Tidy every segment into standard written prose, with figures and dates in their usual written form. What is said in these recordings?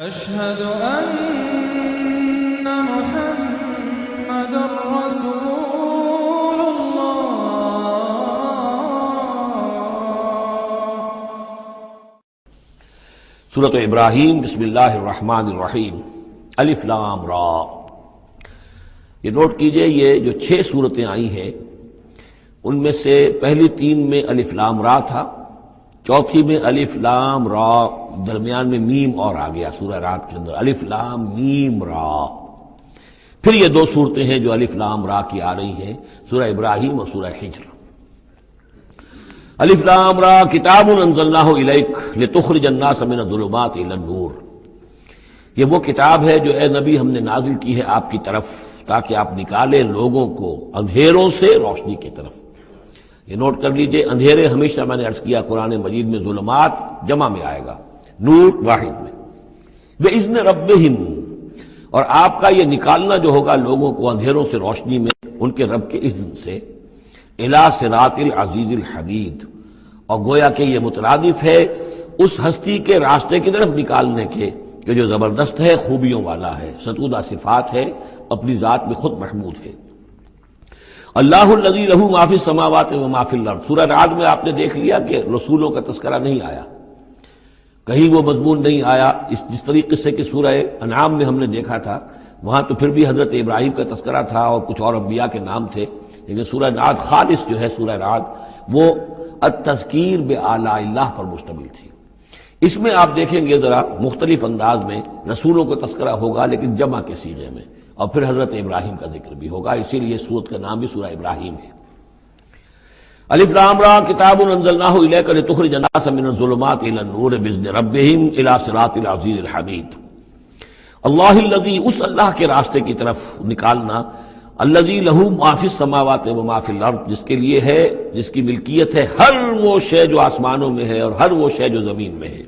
أشهد أن محمد رسول الله۔ سورۃ ابراہیم، بسم اللہ الرحمن الرحیم، الف لام را۔ یہ نوٹ کیجئے، یہ جو 6 صورتیں آئی ہیں ان میں سے پہلی 3 میں الف لام را تھا، چوتھی میں الف لام را، درمیان میں میم اور آ گیا سورہ رات کے اندر الف لام میم را۔ پھر یہ 2 صورتیں ہیں جو الف لام را کی آ رہی ہیں، سورہ ابراہیم اور سورہ حجر۔ الف لام را کتاب انزلناہ الیک لتخرج الناس من الظلمات الی النور۔ یہ وہ کتاب ہے جو اے نبی ہم نے نازل کی ہے آپ کی طرف تاکہ آپ نکالیں لوگوں کو اندھیروں سے روشنی کی طرف۔ یہ نوٹ کر لیجئے، اندھیرے ہمیشہ میں نے عرض کیا قرآن مجید میں ظلمات جمع میں آئے گا، نور واحد میں۔ بِإِذْنِ رَبِّهِمْ، اور آپ کا یہ نکالنا جو ہوگا لوگوں کو اندھیروں سے روشنی میں ان کے رب کے اذن سے، اِلَى صِرَاطِ الْعَزِيزِ الْحَمِيدِ، اور گویا کہ یہ مترادف ہے اس ہستی کے راستے کی طرف نکالنے کے کہ جو زبردست ہے، خوبیوں والا ہے، ستودہ صفات ہے، اپنی ذات میں خود محمود ہے۔ اللہ الذی لہ ما فی السماوات و ما فی الارض۔ سورہ رعد میں آپ نے دیکھ لیا کہ رسولوں کا تذکرہ نہیں آیا، کہیں وہ مضمون نہیں آیا جس طریقے سے کہ سورہ انعام میں ہم نے دیکھا تھا، وہاں تو پھر بھی حضرت ابراہیم کا تذکرہ تھا اور کچھ اور انبیاء کے نام تھے، لیکن سورہ رعد خالص جو ہے سورہ رعد وہ التذکیر بآلاء اللہ پر مشتمل تھی۔ اس میں آپ دیکھیں گے ذرا مختلف انداز میں رسولوں کا تذکرہ ہوگا لیکن جمع کے صیغے میں، اور پھر حضرت ابراہیم کا ذکر بھی ہوگا، اسی لیے سورت کا نام بھی سورہ ابراہیم ہے۔ الف لام را کتاب انزلناہ الیک لتخرج الناس من الظلمات الی النور باذن ربہم الی صراط العزیز الحمید۔ اللہ الذی، اس اللہ کے راستے کی طرف نکالنا، الذی لہ ما فی السماوات و ما فی الارض، جس کے لیے ہے، جس کی ملکیت ہے ہر وہ شے جو آسمانوں میں ہے اور ہر وہ شے جو زمین میں ہے۔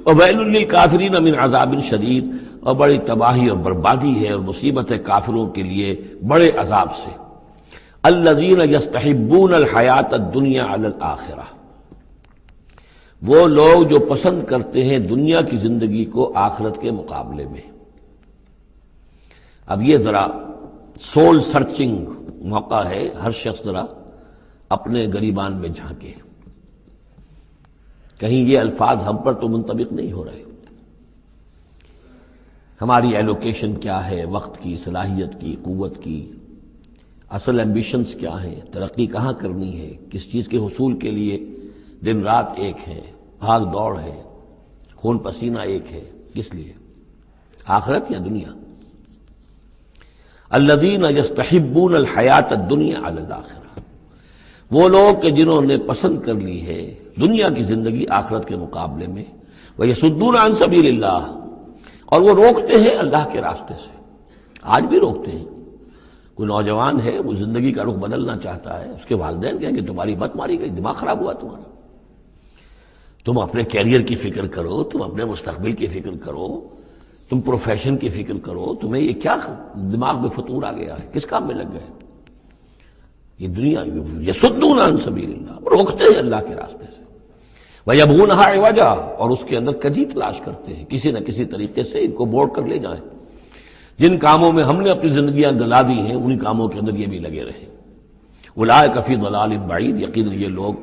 وویل للکافرین من عذاب شدید، اور بڑی تباہی اور بربادی ہے اور مصیبت ہے کافروں کے لیے بڑے عذاب سے۔ الذین یستحبون الحیات الدنیا علی الآخرہ، وہ لوگ جو پسند کرتے ہیں دنیا کی زندگی کو آخرت کے مقابلے میں۔ اب یہ ذرا سول سرچنگ موقع ہے، ہر شخص ذرا اپنے گریبان میں جھانکے، کہیں یہ الفاظ ہم پر تو منطبق نہیں ہو رہے۔ ہماری ایلوکیشن کیا ہے، وقت کی، صلاحیت کی، قوت کی، اصل ایمبیشنز کیا ہیں، ترقی کہاں کرنی ہے، کس چیز کے حصول کے لیے دن رات ایک ہے، بھاگ دوڑ ہے، خون پسینہ ایک ہے، کس لیے؟ آخرت یا دنیا؟ الذین یستحبون الحیات الدنیا علی الآخرہ، وہ لوگ کہ جنہوں نے پسند کر لی ہے دنیا کی زندگی آخرت کے مقابلے میں، ویصدون عن سبیل اللہ، اور وہ روکتے ہیں اللہ کے راستے سے۔ آج بھی روکتے ہیں۔ کوئی نوجوان ہے، وہ زندگی کا رخ بدلنا چاہتا ہے، اس کے والدین کہیں کہ تمہاری مت ماری گئی، دماغ خراب ہوا تمہارا، تم اپنے کیریئر کی فکر کرو، تم اپنے مستقبل کی فکر کرو، تم پروفیشن کی فکر کرو، تمہیں یہ کیا دماغ میں فطور آ گیا ہے، کس کام میں لگ گئے؟ یہ دنیا یصدون عن سبیل اللہ، روکتے ہیں اللہ کے راستے سے۔ وَيَبْغُونَهَا عِوَجًا، اور اس کے اندر کجی تلاش کرتے ہیں، کسی نہ کسی طریقے سے ان کو موڑ کر لے جائیں۔ جن کاموں میں ہم نے اپنی زندگیاں گلا دی ہیں انہی کاموں کے اندر یہ بھی لگے رہے۔ اولئک فی ضلال بعید، یقیناً یہ لوگ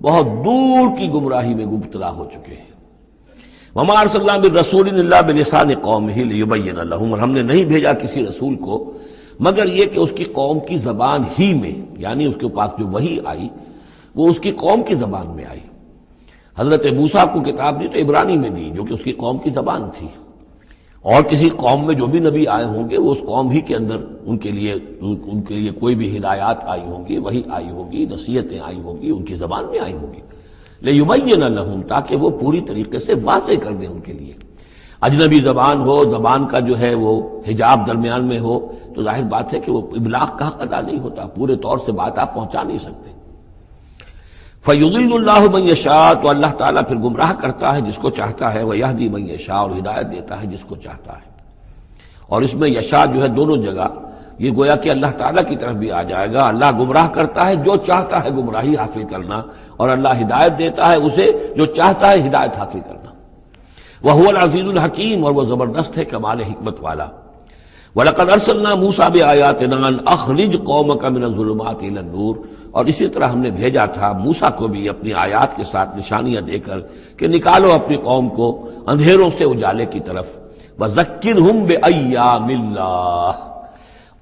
بہت دور کی گمراہی میں مبتلا ہو چکے ہیں۔ وما ارسلنا من رسول الا بلسان قومہ لیبین لہم، اور ہم نے نہیں بھیجا کسی رسول کو مگر یہ کہ اس کی قوم کی زبان ہی میں، یعنی اس کے پاس جو وحی آئی وہ اس کی قوم کی زبان میں آئی۔ حضرت موسیٰ کو کتاب دی تو عبرانی میں دی جو کہ اس کی قوم کی زبان تھی، اور کسی قوم میں جو بھی نبی آئے ہوں گے وہ اس قوم ہی کے اندر ان کے لیے کوئی بھی ہدایات آئی ہوں گی، وحی آئی ہوگی، نصیحتیں آئی ہوں گی، ان کی زبان میں آئی ہوں گی، لیبین لہم، تاکہ وہ پوری طریقے سے واضح کر دیں ان کے لیے۔ اجنبی زبان ہو، زبان کا جو ہے وہ حجاب درمیان میں ہو تو ظاہر بات ہے کہ وہ ابلاغ کا حق ادا نہیں ہوتا، پورے طور سے بات آپ پہنچا نہیں سکتے۔ فَيُضِلُّ اللَّهُ مَن يَشَاءُ، تو اللہ تعالیٰ پھر گمراہ کرتا ہے جس کو چاہتا ہے، وَيَهْدِي مَن يَشَاءُ، اور ہدایت دیتا ہے جس کو چاہتا ہے۔ اور اس میں یشاء جو ہے دونوں جگہ یہ گویا کہ اللہ تعالیٰ کی طرف بھی آ جائے گا۔ اللہ گمراہ کرتا ہے جو چاہتا ہے گمراہی حاصل کرنا، اور اللہ ہدایت دیتا ہے اسے جو چاہتا ہے ہدایت حاصل کرنا۔ وَهُوَ الْعَزِيزُ الْحَكِيمُ، اور وہ زبردست ہے کمال حکمت والا۔ وَلَقَدْ أَرْسَلْنَا مُوسَىٰ بِآيَاتِنَا أَنْ أَخْرِجْ قَوْمَكَ مِنَ الظُّلُمَاتِ إِلَى النُّورِ، اور اسی طرح ہم نے بھیجا تھا موسیٰ کو بھی اپنی آیات کے ساتھ نشانیاں دے کر کہ نکالو اپنی قوم کو اندھیروں سے اجالے کی طرف۔ وَذَكِّرْهُمْ بِأَيَّامِ اللَّهِ،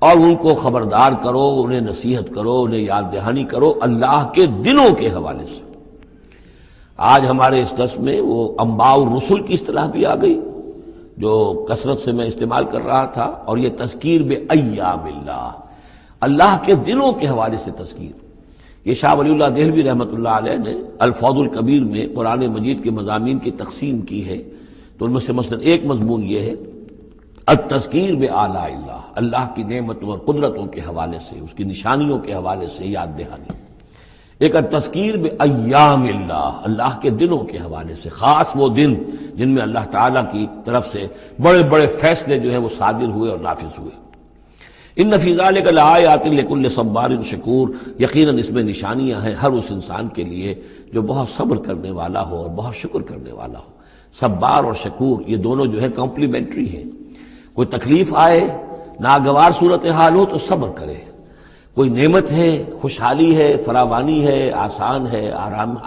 اور ان کو خبردار کرو، انہیں نصیحت کرو، انہیں یاد دہانی کرو اللہ کے دنوں کے حوالے سے۔ آج ہمارے اس درس میں وہ انباء الرسل کی اصطلاح بھی آ گئی جو کثرت سے میں استعمال کر رہا تھا، اور یہ تذکیر بِأَيَّامِ اللَّهِ، اللہ کے دنوں کے حوالے سے تذکیر۔ یہ شاہ ولی اللہ دہلوی رحمۃ اللہ علیہ نے الفوض الکبیر میں قرآن مجید کے مضامین کی تقسیم کی ہے، تو ان میں سے مثلا ایک مضمون یہ ہے التذکیر بآلاء اللہ، اللہ کی نعمتوں اور قدرتوں کے حوالے سے، اس کی نشانیوں کے حوالے سے یاد دہانی۔ ایک التذکیر بایام اللہ، اللہ کے دنوں کے حوالے سے، خاص وہ دن جن میں اللہ تعالیٰ کی طرف سے بڑے بڑے فیصلے جو ہیں وہ صادر ہوئے اور نافذ ہوئے۔ ان فی ذلک لآیات لکل صبار شکور، یقیناً اس میں نشانیاں ہیں ہر اس انسان کے لیے جو بہت صبر کرنے والا ہو اور بہت شکر کرنے والا ہو۔ صبار اور شکور یہ دونوں جو ہے کمپلیمنٹری ہیں۔ کوئی تکلیف آئے، ناگوار صورتحال ہو تو صبر کرے، کوئی نعمت ہے، خوشحالی ہے، فراوانی ہے، آسان ہے،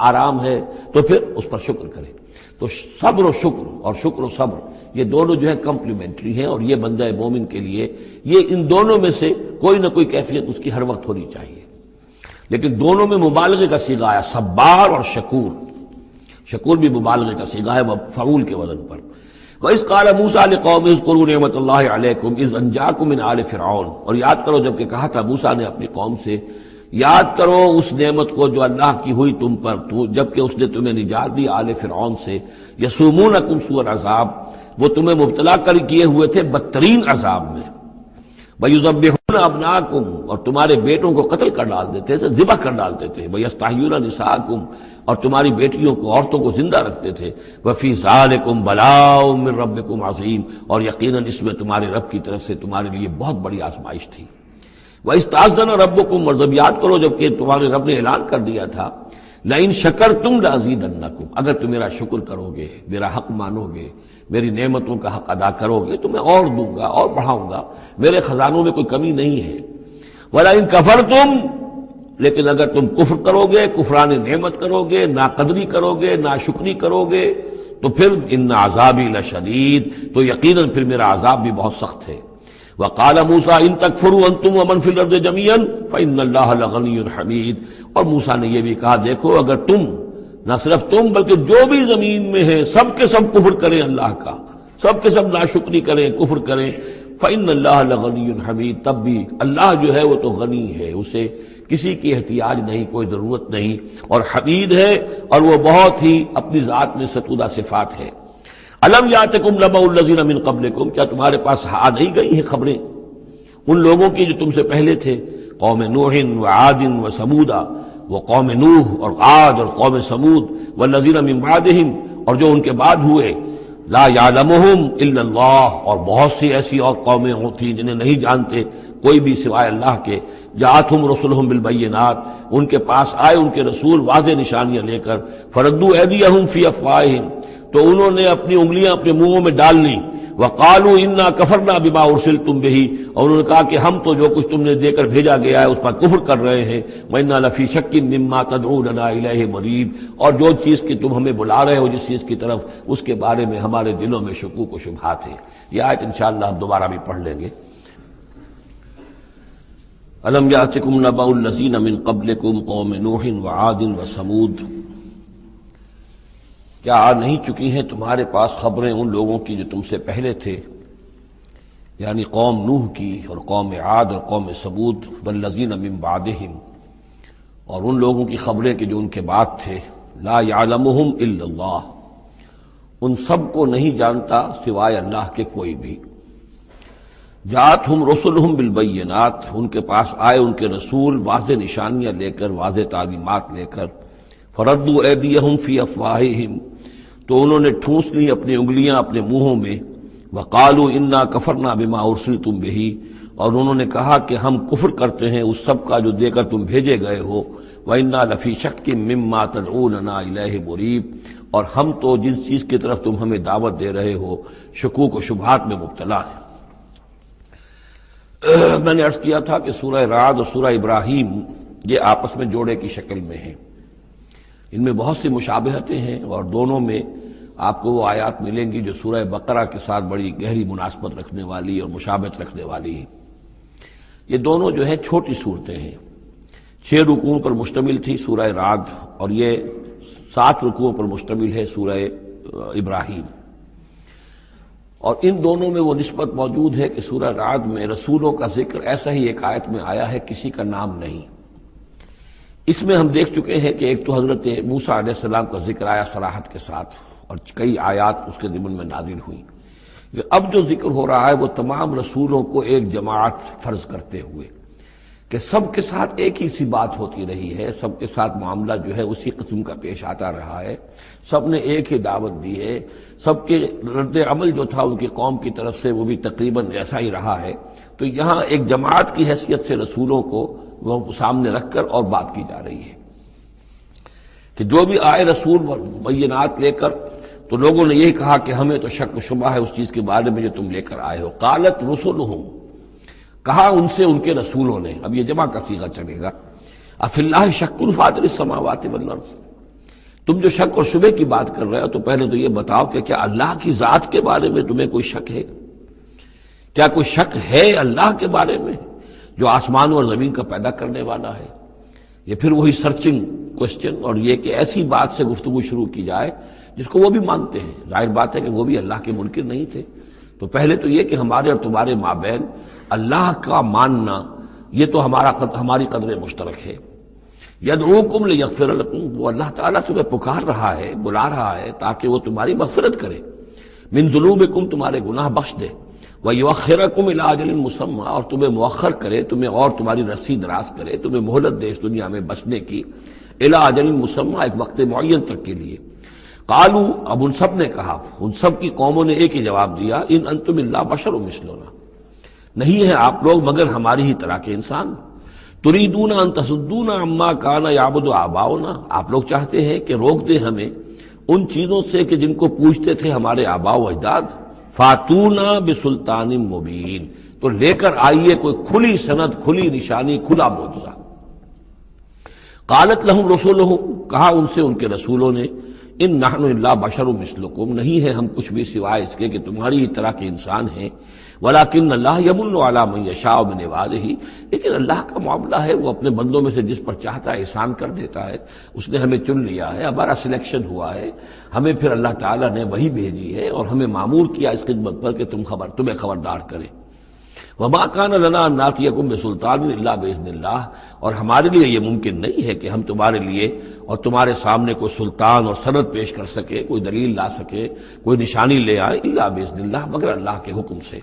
آرام ہے تو پھر اس پر شکر کرے۔ تو صبر و شکر اور شکر و صبر یہ دونوں جو ہے کمپلیمنٹری ہیں، اور یہ بندہ مومن کے لیے یہ ان دونوں میں سے کوئی نہ کوئی کیفیت اس کی ہر وقت ہونی چاہیے۔ لیکن دونوں میں مبالغے کا صیغہ آیا، صبار اور شکور۔ شکور بھی مبالغے کا صیغہ ہے، فعول کے وزن پر۔ وَإِذْ قَالَ مُوسَىٰ لِقَوْمِهِ اذْكُرُوا نِعْمَتَ اللَّهِ عَلَيْكُمْ إِذْ أَنجَاكُم مِّنْ آلِ فِرْعَوْنَ، اور یاد کرو جب کہ کہا تھا موسیٰ نے اپنی قوم سے، یاد کرو اس نعمت کو جو اللہ کی ہوئی تم پر جب کہ اس نے تمہیں نجات دی آل فرعون سے۔ یسومونکم سوء العذاب، وہ تمہیں مبتلا کر کیے ہوئے تھے بدترین عذاب میں۔ وَيُذَبِّحُونَ أَبْنَاءَكُمْ، اور تمہارے بیٹوں کو قتل کر ڈالتے تھے، ذبح کر ڈالتے تھے۔ وَيَسْتَحْيُونَ نِسَاءَكُمْ، اور تمہاری بیٹیوں کو، عورتوں کو زندہ رکھتے تھے۔ وَفِي ذَلِكُمْ بَلَاءٌ مِّن رَبِّكُمْ عَظِيمٌ، اور یقیناً اس میں تمہارے رب کی طرف سے تمہارے لیے بہت بڑی آزمائش تھی۔ وَإِسْتَأْذَنَ رَبُّكُمْ، اور جب یاد کرو جب کہ تمہارے رب نے اعلان کر دیا تھا لَإِن شَكَرْتُمْ لَأَزِيدَنَّكُمْ، اگر تم میرا شکر کرو گے، میرا حق مانو گے، میری نعمتوں کا حق ادا کرو گے تو میں اور دوں گا اور بڑھاؤں گا، میرے خزانوں میں کوئی کمی نہیں ہے۔ وَلَئِن كَفَرْتُمْ، لیکن اگر تم کفر کرو گے، کفران نعمت کرو گے، ناقدری کرو گے، ناشکری کرو گے، تو پھر ان عذابی لشدید، تو یقیناً پھر میرا عذاب بھی بہت سخت ہے۔ وَقَالَ مُوسَىٰ إِن تَكْفُرُوا أَنتُمْ وَمَنْ فِي الْأَرْضِ جَمِيعًا فَإِنَّ اللَّهَ لَغَنِيٌّ حَمِيدٌ، اور موسیٰ نے یہ بھی کہا دیکھو اگر تم، نہ صرف تم بلکہ جو بھی زمین میں ہے سب کے سب کفر کریں اللہ کا، سب کے سب ناشکری کریں، کفر کریں، فَإِنَّ اللَّهَ لَغَنِيٌّ حَمِيدٌ، تب بھی اللہ جو ہے وہ تو غنی ہے، اسے کسی کی احتیاج نہیں، کوئی ضرورت نہیں، اور حمید ہے، اور وہ بہت ہی اپنی ذات میں ستودہ صفات ہے۔ الم یاتکم نبأ الذین من قبلکم، کیا تمہارے پاس آ نہیں گئی ہیں خبریں ان لوگوں کی جو تم سے پہلے تھے، قوم نوح وعاد وثمود، وہ قوم نوح اور عاد اور قوم ثمود، والذین من بعدہم، اور جو ان کے بعد ہوئے، لا یعلمہم الا اللہ، اور بہت سی ایسی اور قومیں ہوتی جنہیں نہیں جانتے کوئی بھی سوائے اللہ کے۔ جاءتہم رسلہم بالبینات، ان کے پاس آئے ان کے رسول واضح نشانیاں لے کر، فردوا ایدیہم فی افواہہم، تو انہوں نے اپنی انگلیاں اپنے منہوں میں ڈال لیں، وقالوا انا کفرنا بما ارسلتم بہ، اور انہوں نے کہا کہ ہم تو جو کچھ تم نے دے کر بھیجا گیا ہے اس پر کفر کر رہے ہیں، وَإِنَّا لَفِي شَكٍّ مِّمَّا تَدْعُونَنَا إِلَيْهِ مُرِيبٍ، اور جو چیز کی تم ہمیں بلا رہے ہو جس چیز کی طرف، اس کے بارے میں ہمارے دلوں میں شکوک و شبہات ہیں۔ یہ آیت انشاءاللہ ہم دوبارہ بھی پڑھ لیں گے۔ الم یاتکم نبأ الذین من قبلکم قوم نوح وعاد وثمود، کیا آ نہیں چکی ہیں تمہارے پاس خبریں ان لوگوں کی جو تم سے پہلے تھے، یعنی قوم نوح کی اور قوم عاد اور قوم ثمود، والذین من بعدہم، اور ان لوگوں کی خبریں کہ جو ان کے بعد تھے، لا یعلمہم الا اللہ، ان سب کو نہیں جانتا سوائے اللہ کے کوئی بھی۔ جاءتہم رسلہم بالبینات، ان کے پاس آئے ان کے رسول واضح نشانیاں لے کر، واضح تعلیمات لے کر، فردوا ایدیہم فی افواہہم، تو انہوں نے ٹھونس لی اپنی انگلیاں اپنے منہوں میں، وقالوا انا کفرنا بما ارسلتم بہ، اور انہوں نے کہا کہ ہم کفر کرتے ہیں اس سب کا جو دے کر تم بھیجے گئے ہو، وَإِنَّا لَفِي شَكٍّ مِّمَّا تَدْعُونَنَا إِلَيْهِ مُرِيبٍ، اور ہم تو جس چیز کی طرف تم ہمیں دعوت دے رہے ہو شکوک و شبہات میں مبتلا ہے۔ میں نے عرض کیا تھا کہ سورہ رعد اور سورہ ابراہیم یہ آپس میں جوڑے کی شکل میں ہیں، ان میں بہت سی مشابہتیں ہیں، اور دونوں میں آپ کو وہ آیات ملیں گی جو سورہ بقرہ کے ساتھ بڑی گہری مناسبت رکھنے والی اور مشابہت رکھنے والی ہیں۔ یہ دونوں جو ہیں چھوٹی صورتیں ہیں، 6 رکوعوں پر مشتمل تھی سورہ رعد، اور یہ 7 رکوعوں پر مشتمل ہے سورہ ابراہیم، اور ان دونوں میں وہ نسبت موجود ہے کہ سورہ رعد میں رسولوں کا ذکر ایسا ہی ایک آیت میں آیا ہے، کسی کا نام نہیں۔ اس میں ہم دیکھ چکے ہیں کہ ایک تو حضرت موسیٰ علیہ السلام کا ذکر آیا صراحت کے ساتھ، اور کئی آیات اس کے ضمن میں نازل ہوئیں۔ اب جو ذکر ہو رہا ہے وہ تمام رسولوں کو ایک جماعت فرض کرتے ہوئے کہ سب کے ساتھ ایک ہی سی بات ہوتی رہی ہے، سب کے ساتھ معاملہ جو ہے اسی قسم کا پیش آتا رہا ہے، سب نے ایک ہی دعوت دی ہے، سب کے رد عمل جو تھا ان کی قوم کی طرف سے وہ بھی تقریباً ایسا ہی رہا ہے۔ تو یہاں ایک جماعت کی حیثیت سے رسولوں کو وہ سامنے رکھ کر اور بات کی جا رہی ہے کہ جو بھی آئے رسول بینات لے کر، تو لوگوں نے یہی کہا کہ ہمیں تو شک و شبہ ہے اس چیز کے بارے میں جو تم لے کر آئے ہو۔ قالت رسلہم، کہا ان سے ان کے رسولوں نے، اب یہ جمع کا صیغہ چلے گا، افی اللہ شک فاطر السماوات والارض، تم جو شک اور شبہ کی بات کر رہے ہو تو پہلے تو یہ بتاؤ کہ کیا اللہ کی ذات کے بارے میں تمہیں کوئی شک ہے؟ کیا کوئی شک ہے اللہ کے بارے میں جو آسمان اور زمین کا پیدا کرنے والا ہے؟ یہ پھر وہی سرچنگ کوسچن، اور یہ کہ ایسی بات سے گفتگو شروع کی جائے جس کو وہ بھی مانتے ہیں۔ ظاہر بات ہے کہ وہ بھی اللہ کے منکر نہیں تھے، تو پہلے تو یہ کہ ہمارے اور تمہارے مابین اللہ کا ماننا یہ تو ہماری قدر مشترک ہے۔ یدعوکم لیغفر لکم، وہ اللہ تعالیٰ تمہیں پکار رہا ہے، بلا رہا ہے تاکہ وہ تمہاری مغفرت کرے، من ذنوبکم، تمہارے گناہ بخش دے، ویؤخرکم الی اجل مسمی، اور تمہیں مؤخر کرے، تمہیں اور تمہاری رسی دراز کرے، تمہیں مہلت دے اس دنیا میں بچنے کی، الی اجل مسمی، ایک وقت معین تک کے لیے۔ قالوا، اب ان سب نے کہا، ان سب کی قوموں نے ایک ہی جواب دیا، ان انتم الا بشر مثلنا، نہیں ہے آپ لوگ مگر ہماری ہی طرح کے انسان۔ تریدون ان تصدونا عما کان یعبد آباؤنا، آپ لوگ چاہتے ہیں کہ روک دیں ہمیں ان چیزوں سے کہ جن کو پوجتے تھے ہمارے آباء و اجداد۔ فاتونا بسلطان مبین، تو لے کر آئیے کوئی کھلی سند، کھلی نشانی، کھلا معجزہ۔ قالت لہم رسولہم، کہا ان سے ان کے رسولوں نے، ان نحن الا بشر مثلکم، نہیں ہے ہم کچھ بھی سوائے اس کے کہ تمہاری ہی طرح کے انسان ہیں، ولکن اللہ یمن علی من یشاء من عبادہ، لیکن اللہ کا معاملہ ہے وہ اپنے بندوں میں سے جس پر چاہتا ہے احسان کر دیتا ہے۔ اس نے ہمیں چن لیا ہے، ہمارا سلیکشن ہوا ہے، ہمیں پھر اللہ تعالیٰ نے وہی بھیجی ہے اور ہمیں مامور کیا اس خدمت پر کہ تمہیں خبردار کرے۔ وما کان لنا ان ناتیکم بسلطان الا باذن اللہ، اور ہمارے لیے یہ ممکن نہیں ہے کہ ہم تمہارے لیے اور تمہارے سامنے کوئی سلطان اور سند پیش کر سکے، کوئی دلیل لا سکے، کوئی نشانی لے آئے، الا باذن اللہ، مگر اللہ کے حکم سے۔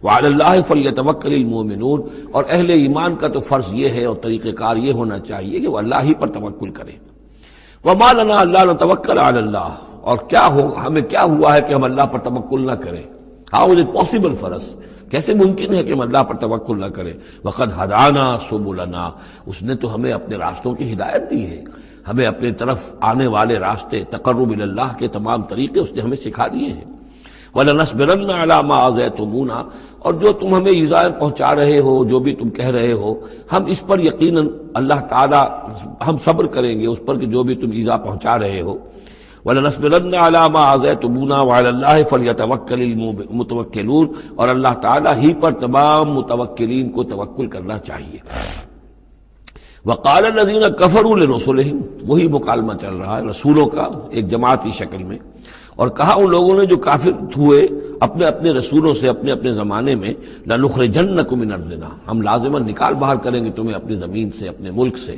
وعلی اللہ فلیتوکل المؤمنون، اور اہل ایمان کا تو فرض یہ ہے اور طریقہ کار یہ ہونا چاہیے کہ وہ اللہ ہی پر توکل کرے۔ وما لنا الا نتوکل علی اللہ، اور ہمیں کیا ہوا ہے کہ ہم اللہ پر توکل نہ کریں؟ How is it possible for us, کیسے ممکن ہے کہ ہم اللہ پر توکل نہ کریں؟ وقد ہدانا سبلنا، اس نے تو ہمیں اپنے راستوں کی ہدایت دی ہے، ہمیں اپنے طرف آنے والے راستے، تقرب الی اللہ کے تمام طریقے اس نے ہمیں سکھا دیے ہیں۔ وَلَنَصْبِرَنَّ عَلَىٰ مَا آذَيْتُمُونَا، اور جو تم ہمیں ایذائیں پہنچا رہے ہو، جو بھی تم کہہ رہے ہو، ہم اس پر یقیناً اللہ تعالیٰ ہم صبر کریں گے اس پر کہ جو بھی تم ایذا پہنچا رہے ہو۔ وَلَنَصْبِرَنَّ عَلَىٰ مَا آذَيْتُمُونَا وَعَلَى اللَّهِ فَلْيَتَوَكَّلِ الْمُتَوَكِّلُونَ، اور اللہ تعالیٰ ہی پر تمام متوکلین کو توکل کرنا چاہیے۔ وَقَالَ الَّذِينَ كَفَرُوا لِرُسُلِهِمْ، وہی مکالمہ چل رہا ہے رسولوں کا ایک جماعتی شکل میں، اور کہا ان لوگوں نے جو کافر ہوئے اپنے اپنے رسولوں سے اپنے اپنے زمانے میں، لَنُخْرِجَنَّكُم مِّنْ أَرْضِنَا، ہم لازماً نکال باہر کریں گے تمہیں اپنی زمین سے، اپنے ملک سے،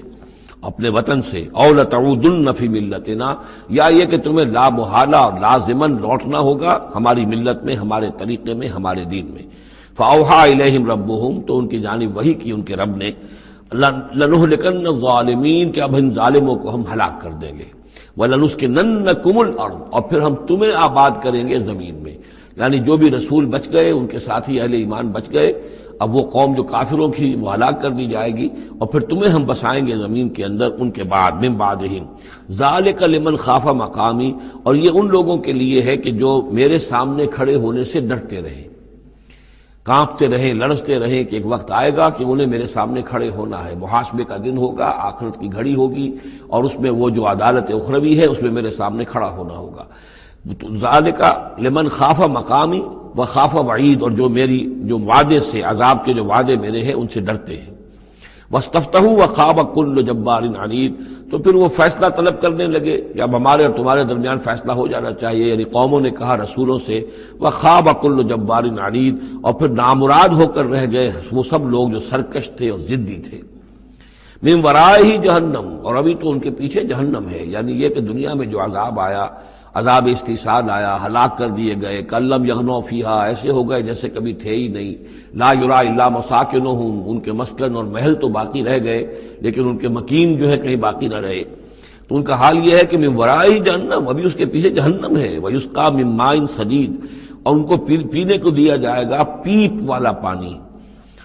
اپنے وطن سے، أَوْ لَتَعُودُنَّ فِي مِلَّتِنَا، یا یہ کہ تمہیں لا محالہ اور لازماً لوٹنا ہوگا ہماری ملت میں، ہمارے طریقے میں، ہمارے دین میں۔ فَأَوْحَىٰ إِلَيْهِمْ رَبُّهُمْ، تو ان کی جانب وحی کی ان کے رب نے، لَنُهْلِكَنَّ الظَّالِمِينَ، کہ اب ان ظالموں کو ہم ہلاک کر دیں گے، وَلَنُسْكِنَنَّكُمُ الْأَرْضَ، اور پھر ہم تمہیں آباد کریں گے زمین میں۔ یعنی جو بھی رسول بچ گئے ان کے ساتھی اہل ایمان بچ گئے، اب وہ قوم جو کافروں کی وہ ہلاک کر دی جائے گی، اور پھر تمہیں ہم بسائیں گے زمین کے اندر ان کے بعد، من بعدہم ذالک لمن خاف مقامی، اور یہ ان لوگوں کے لیے ہے کہ جو میرے سامنے کھڑے ہونے سے ڈرتے رہیں، کانپتے رہیں، لرزتے رہیں کہ ایک وقت آئے گا کہ انہیں میرے سامنے کھڑے ہونا ہے، محاسبے کا دن ہوگا، آخرت کی گھڑی ہوگی، اور اس میں وہ جو عدالت اخروی ہے اس میں میرے سامنے کھڑا ہونا ہوگا۔ ذالک لمن خاف مقامی و خاف وعید، اور جو وعدے سے، عذاب کے جو وعدے میرے ہیں ان سے ڈرتے ہیں۔ واستفتحوا وخاب کل جبار عنید، تو پھر وہ فیصلہ طلب کرنے لگے، یا ہمارے اور تمہارے درمیان فیصلہ ہو جانا چاہیے، یعنی قوموں نے کہا رسولوں سے، وخاب کل جبار عنید، اور پھر نامراد ہو کر رہ گئے وہ سب لوگ جو سرکش تھے اور ضدی تھے۔ من ورائہ جہنم، اور ابھی تو ان کے پیچھے جہنم ہے، یعنی یہ کہ دنیا میں جو عذاب آیا، عذاب استحصال آیا، ہلاک کر دیے گئے، کلم یغنوا فیہا، ایسے ہو گئے جیسے کبھی تھے ہی نہیں، لا یرا الا مساکنہم، ان کے مسکن اور محل تو باقی رہ گئے لیکن ان کے مکین جو ہے کہیں باقی نہ رہے۔ تو ان کا حال یہ ہے کہ من ورائہ جہنم، ابھی اس کے پیچھے جہنم ہے، ویسقا من ماء صدید، اور ان کو پینے کو دیا جائے گا پیپ والا پانی،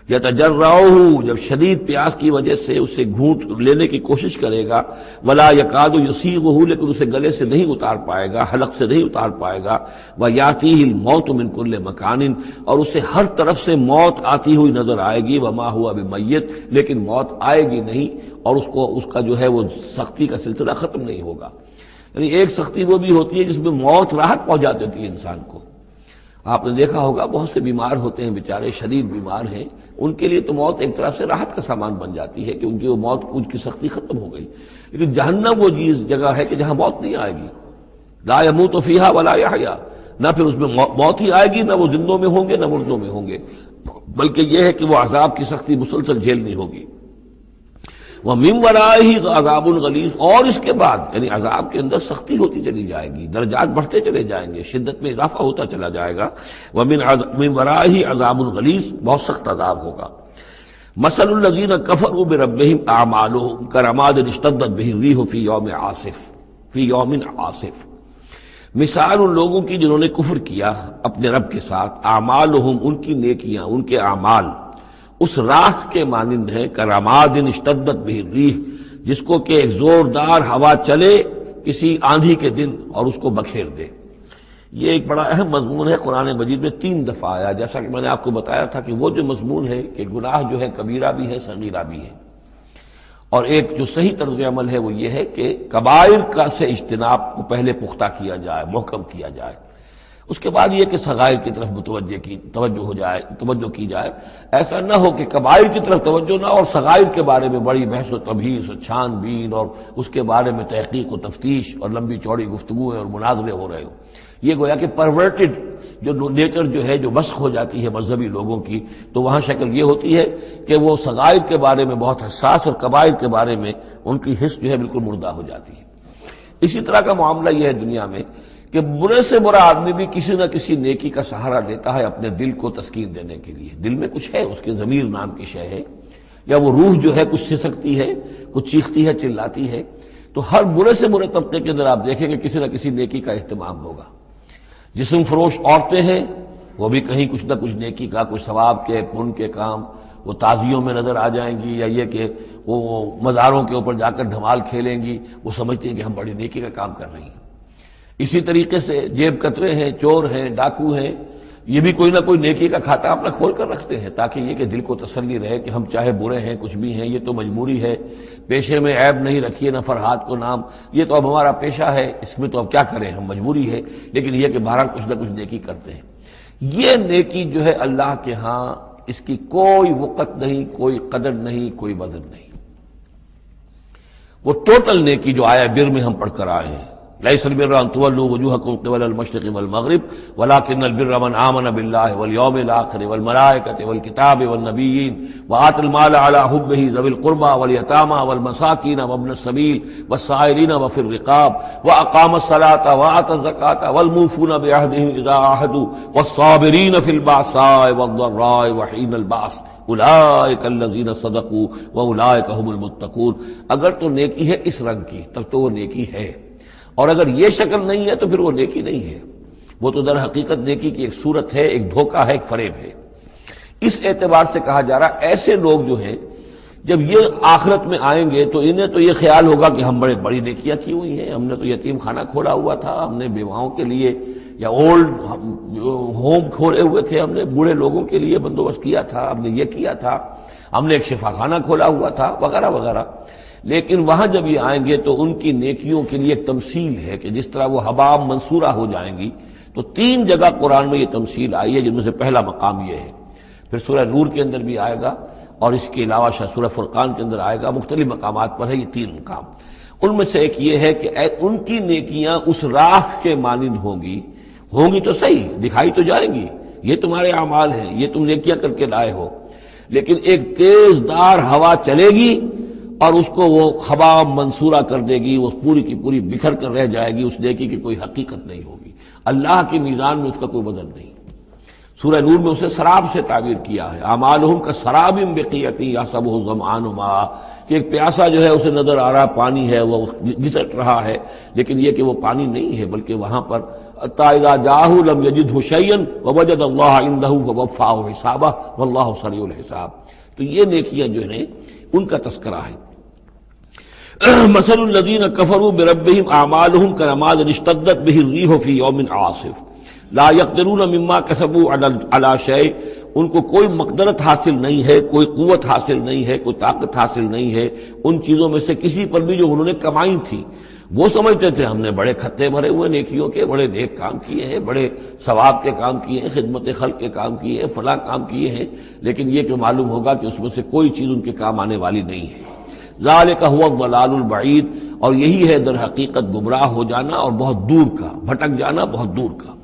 یتجرعہ، جب شدید پیاس کی وجہ سے اسے گھونٹ لینے کی کوشش کرے گا، ولا یکاد یسیغہ، لیکن اسے گلے سے نہیں اتار پائے گا، حلق سے نہیں اتار پائے گا، ویاتیہ الموت من کل مکان، اور اسے ہر طرف سے موت آتی ہوئی نظر آئے گی، وما ہوا بمیت، لیکن موت آئے گی نہیں، اور اس کا جو ہے وہ سختی کا سلسلہ ختم نہیں ہوگا۔ یعنی ایک سختی وہ بھی ہوتی ہے جس میں موت راحت پہنچا دیتی ہے انسان کو۔ آپ نے دیکھا ہوگا بہت سے بیمار ہوتے ہیں بیچارے، شدید بیمار ہیں، ان کے لیے تو موت ایک طرح سے راحت کا سامان بن جاتی ہے کہ ان کی وہ موت، ان کی سختی ختم ہو گئی۔ لیکن جہنم وہ جگہ ہے کہ جہاں موت نہیں آئے گی، لا یموت فیہا ولا یحیا، نہ پھر اس میں موت ہی آئے گی، نہ وہ زندوں میں ہوں گے نہ مردوں میں ہوں گے، بلکہ یہ ہے کہ وہ عذاب کی سختی مسلسل جھیلنی ہوگی۔ وَمِن وَرَائِهِ عَذَابٌ غَلِيظٌ، اور اس کے بعد یعنی عذاب کے اندر سختی ہوتی چلی جائے گی، درجات بڑھتے چلے جائیں گے، شدت میں اضافہ ہوتا چلا جائے گا۔ وَمِن وَرَائِهِ عَذَابٌ غَلِيظٌ، بہت سخت عذاب ہوگا۔ مَثَلُ الَّذِينَ كَفَرُوا بِرَبِّهِمْ أَعْمَالُهُمْ كَرَمَادٍ اشْتَدَّتْ بِهِ الرِّيحُ فِي يَوْمٍ عَاصِفٍ، مثال ان لوگوں کی جنہوں نے کفر کیا اپنے رب کے ساتھ، اعمالہم، ان کی نیکیاں، ان کے اعمال اس راکھ کے مانند ہیں، کرماد اشتدت بہ الریح، جس کو کہ ایک زوردار ہوا چلے کسی آندھی کے دن اور اس کو بکھیر دے۔ یہ ایک بڑا اہم مضمون ہے، قرآن مجید میں 3 دفعہ آیا، جیسا کہ میں نے آپ کو بتایا تھا کہ وہ جو مضمون ہے کہ گناہ جو ہے کبیرہ بھی ہے صغیرہ بھی ہے، اور ایک جو صحیح طرز عمل ہے وہ یہ ہے کہ کبائر کا سے اجتناب کو پہلے پختہ کیا جائے، محکم کیا جائے، اس کے بعد یہ کہ صغائر کی طرف توجہ کی جائے۔ ایسا نہ ہو کہ کبائر کی طرف توجہ نہ اور صغائر کے بارے میں بڑی بحث و تبحیث و چھان بین اور اس کے بارے میں تحقیق و تفتیش اور لمبی چوڑی گفتگویں اور مناظرے ہو رہے ہو۔ یہ گویا کہ پرورٹڈ جو نیچر جو ہے، جو مسخ ہو جاتی ہے مذہبی لوگوں کی، تو وہاں شکل یہ ہوتی ہے کہ وہ صغائر کے بارے میں بہت حساس اور کبائر کے بارے میں ان کی حس جو ہے بالکل مردہ ہو جاتی ہے۔ اسی طرح کا معاملہ یہ ہے دنیا میں کہ برے سے برا آدمی بھی کسی نہ کسی نیکی کا سہارا لیتا ہے اپنے دل کو تسکین دینے کے لیے۔ دل میں کچھ ہے، اس کے ضمیر نام کی شے ہے، یا وہ روح جو ہے کچھ سسکتی ہے، کچھ چیختی ہے، چلاتی ہے، تو ہر برے سے برے طبقے کے اندر آپ دیکھیں گے کسی نہ کسی نیکی کا اہتمام ہوگا۔ جسم فروش عورتیں ہیں، وہ بھی کہیں کچھ نہ کچھ نیکی کا، کچھ ثواب کے، پن کے کام، وہ تعزیوں میں نظر آ جائیں گی، یا یہ کہ وہ مزاروں کے اوپر جا کر دھمال کھیلیں گی، وہ سمجھتے ہیں کہ ہم بڑی نیکی کا کام کر رہی ہیں۔ اسی طریقے سے جیب کترے ہیں، چور ہیں، ڈاکو ہیں، یہ بھی کوئی نہ کوئی نیکی کا کھاتا اپنا کھول کر رکھتے ہیں، تاکہ یہ کہ دل کو تسلی رہے کہ ہم چاہے برے ہیں، کچھ بھی ہیں، یہ تو مجبوری ہے، پیشے میں عیب نہیں رکھیے نہ فرحات کو نام، یہ تو اب ہمارا پیشہ ہے، اس میں تو اب کیا کریں، ہم مجبوری ہے، لیکن یہ کہ بہرحال کچھ نہ کچھ نیکی کرتے ہیں۔ یہ نیکی جو ہے اللہ کے ہاں اس کی کوئی وقت نہیں، کوئی قدر نہیں، کوئی وزن نہیں۔ وہ ٹوٹل نیکی جو آیا بر میں ہم پڑھ کر آئے ہیں، ليس البر أن تولوا وجوهكم قبل المشرق والمغرب ولكن البر من آمن بالله واليوم الآخر والملائكة والكتاب والنبيين وآتى المال على حبه ذوي القربى واليتامى والمساكين وابن السبيل والسائلين وفي الرقاب وأقام الصلاة وآتى الزكاة والموفون بعهدهم إذا عاهدوا والصابرين في البأساء والضراء وحين البأس اولئک الذین صدقوا واولئک هم المتقون۔ اگر تو نیکی ہے اس رنگ کی تب تو وہ نیکی ہے، اور اگر یہ شکل نہیں ہے تو پھر وہ نیکی نہیں ہے۔ وہ تو در حقیقت نیکی کی ایک صورت ہے، ایک دھوکہ ہے، ایک فریب ہے۔ اس اعتبار سے کہا جا رہا ایسے لوگ جو ہیں جب یہ آخرت میں آئیں گے تو انہیں تو یہ خیال ہوگا کہ ہم بڑی نیکیاں کی ہوئی ہیں، ہم نے تو یتیم خانہ کھولا ہوا تھا، ہم نے بیواؤں کے لیے یا اولڈ ہوم کھولے ہوئے تھے، ہم نے بوڑھے لوگوں کے لیے بندوبست کیا تھا، ہم نے یہ کیا تھا، ہم نے ایک شفا خانہ کھولا ہوا تھا، وغیرہ وغیرہ۔ لیکن وہاں جب یہ آئیں گے تو ان کی نیکیوں کے لیے ایک تمثیل ہے کہ جس طرح وہ حباب منصورہ ہو جائیں گی۔ تو 3 جگہ قرآن میں یہ تمثیل آئی ہے، جن میں سے پہلا مقام یہ ہے، پھر سورہ نور کے اندر بھی آئے گا، اور اس کے علاوہ سورہ فرقان کے اندر آئے گا، مختلف مقامات پر ہے یہ 3 مقام۔ ان میں سے ایک یہ ہے کہ ان کی نیکیاں اس راکھ کے مانند ہوں گی تو صحیح، دکھائی تو جائیں گی، یہ تمہارے اعمال ہیں، یہ تم نیکیاں کر کے لائے ہو، لیکن ایک تیز دار ہوا چلے گی اور اس کو وہ حباب منصورہ کر دے گی، وہ پوری کی پوری بکھر کر رہ جائے گی، اس نیکی کی کوئی حقیقت نہیں ہوگی، اللہ کی میزان میں اس کا کوئی وزن نہیں۔ سورہ نور میں اسے سراب سے تعبیر کیا ہے، اعمالہم کسراب بقیۃ یحسبہ الظمآن ماء، کہ ایک پیاسا جو ہے اسے نظر آ رہا پانی ہے، وہ گھسٹ رہا ہے، لیکن یہ کہ وہ پانی نہیں ہے، بلکہ وہاں پر حتیٰ اذا جاءہ لم یجدہ شیئا ووجد اللہ عندہ فوفاہ حسابہ واللہ سریع الحساب۔ تو یہ نیکیاں جو ہیں ان کا تذکرہ ہے۔ مثل الذین کفروا بربہم اعمالہم کرماد اشتدت بہ الریح فی یوم عاصف لا یقدرون مما کسبوا علی شیء، ان کو کوئی مقدرت حاصل نہیں ہے، کوئی قوت حاصل نہیں ہے، کوئی طاقت حاصل نہیں ہے ان چیزوں میں سے کسی پر بھی جو انہوں نے کمائی تھی۔ وہ سمجھتے تھے ہم نے بڑے کھتے بھرے ہوئے نیکیوں کے، بڑے نیک کام کیے ہیں، بڑے ثواب کے کام کیے ہیں، خدمت خلق کے کام کیے ہیں، فلاں کام کیے ہیں، لیکن یہ کہ معلوم ہوگا کہ اس میں سے کوئی چیز ان کے کام آنے والی نہیں ہے۔ ذالک هو الضلال البعید، اور یہی ہے در حقیقت گمراہ ہو جانا اور بہت دور کا، بھٹک جانا بہت دور کا۔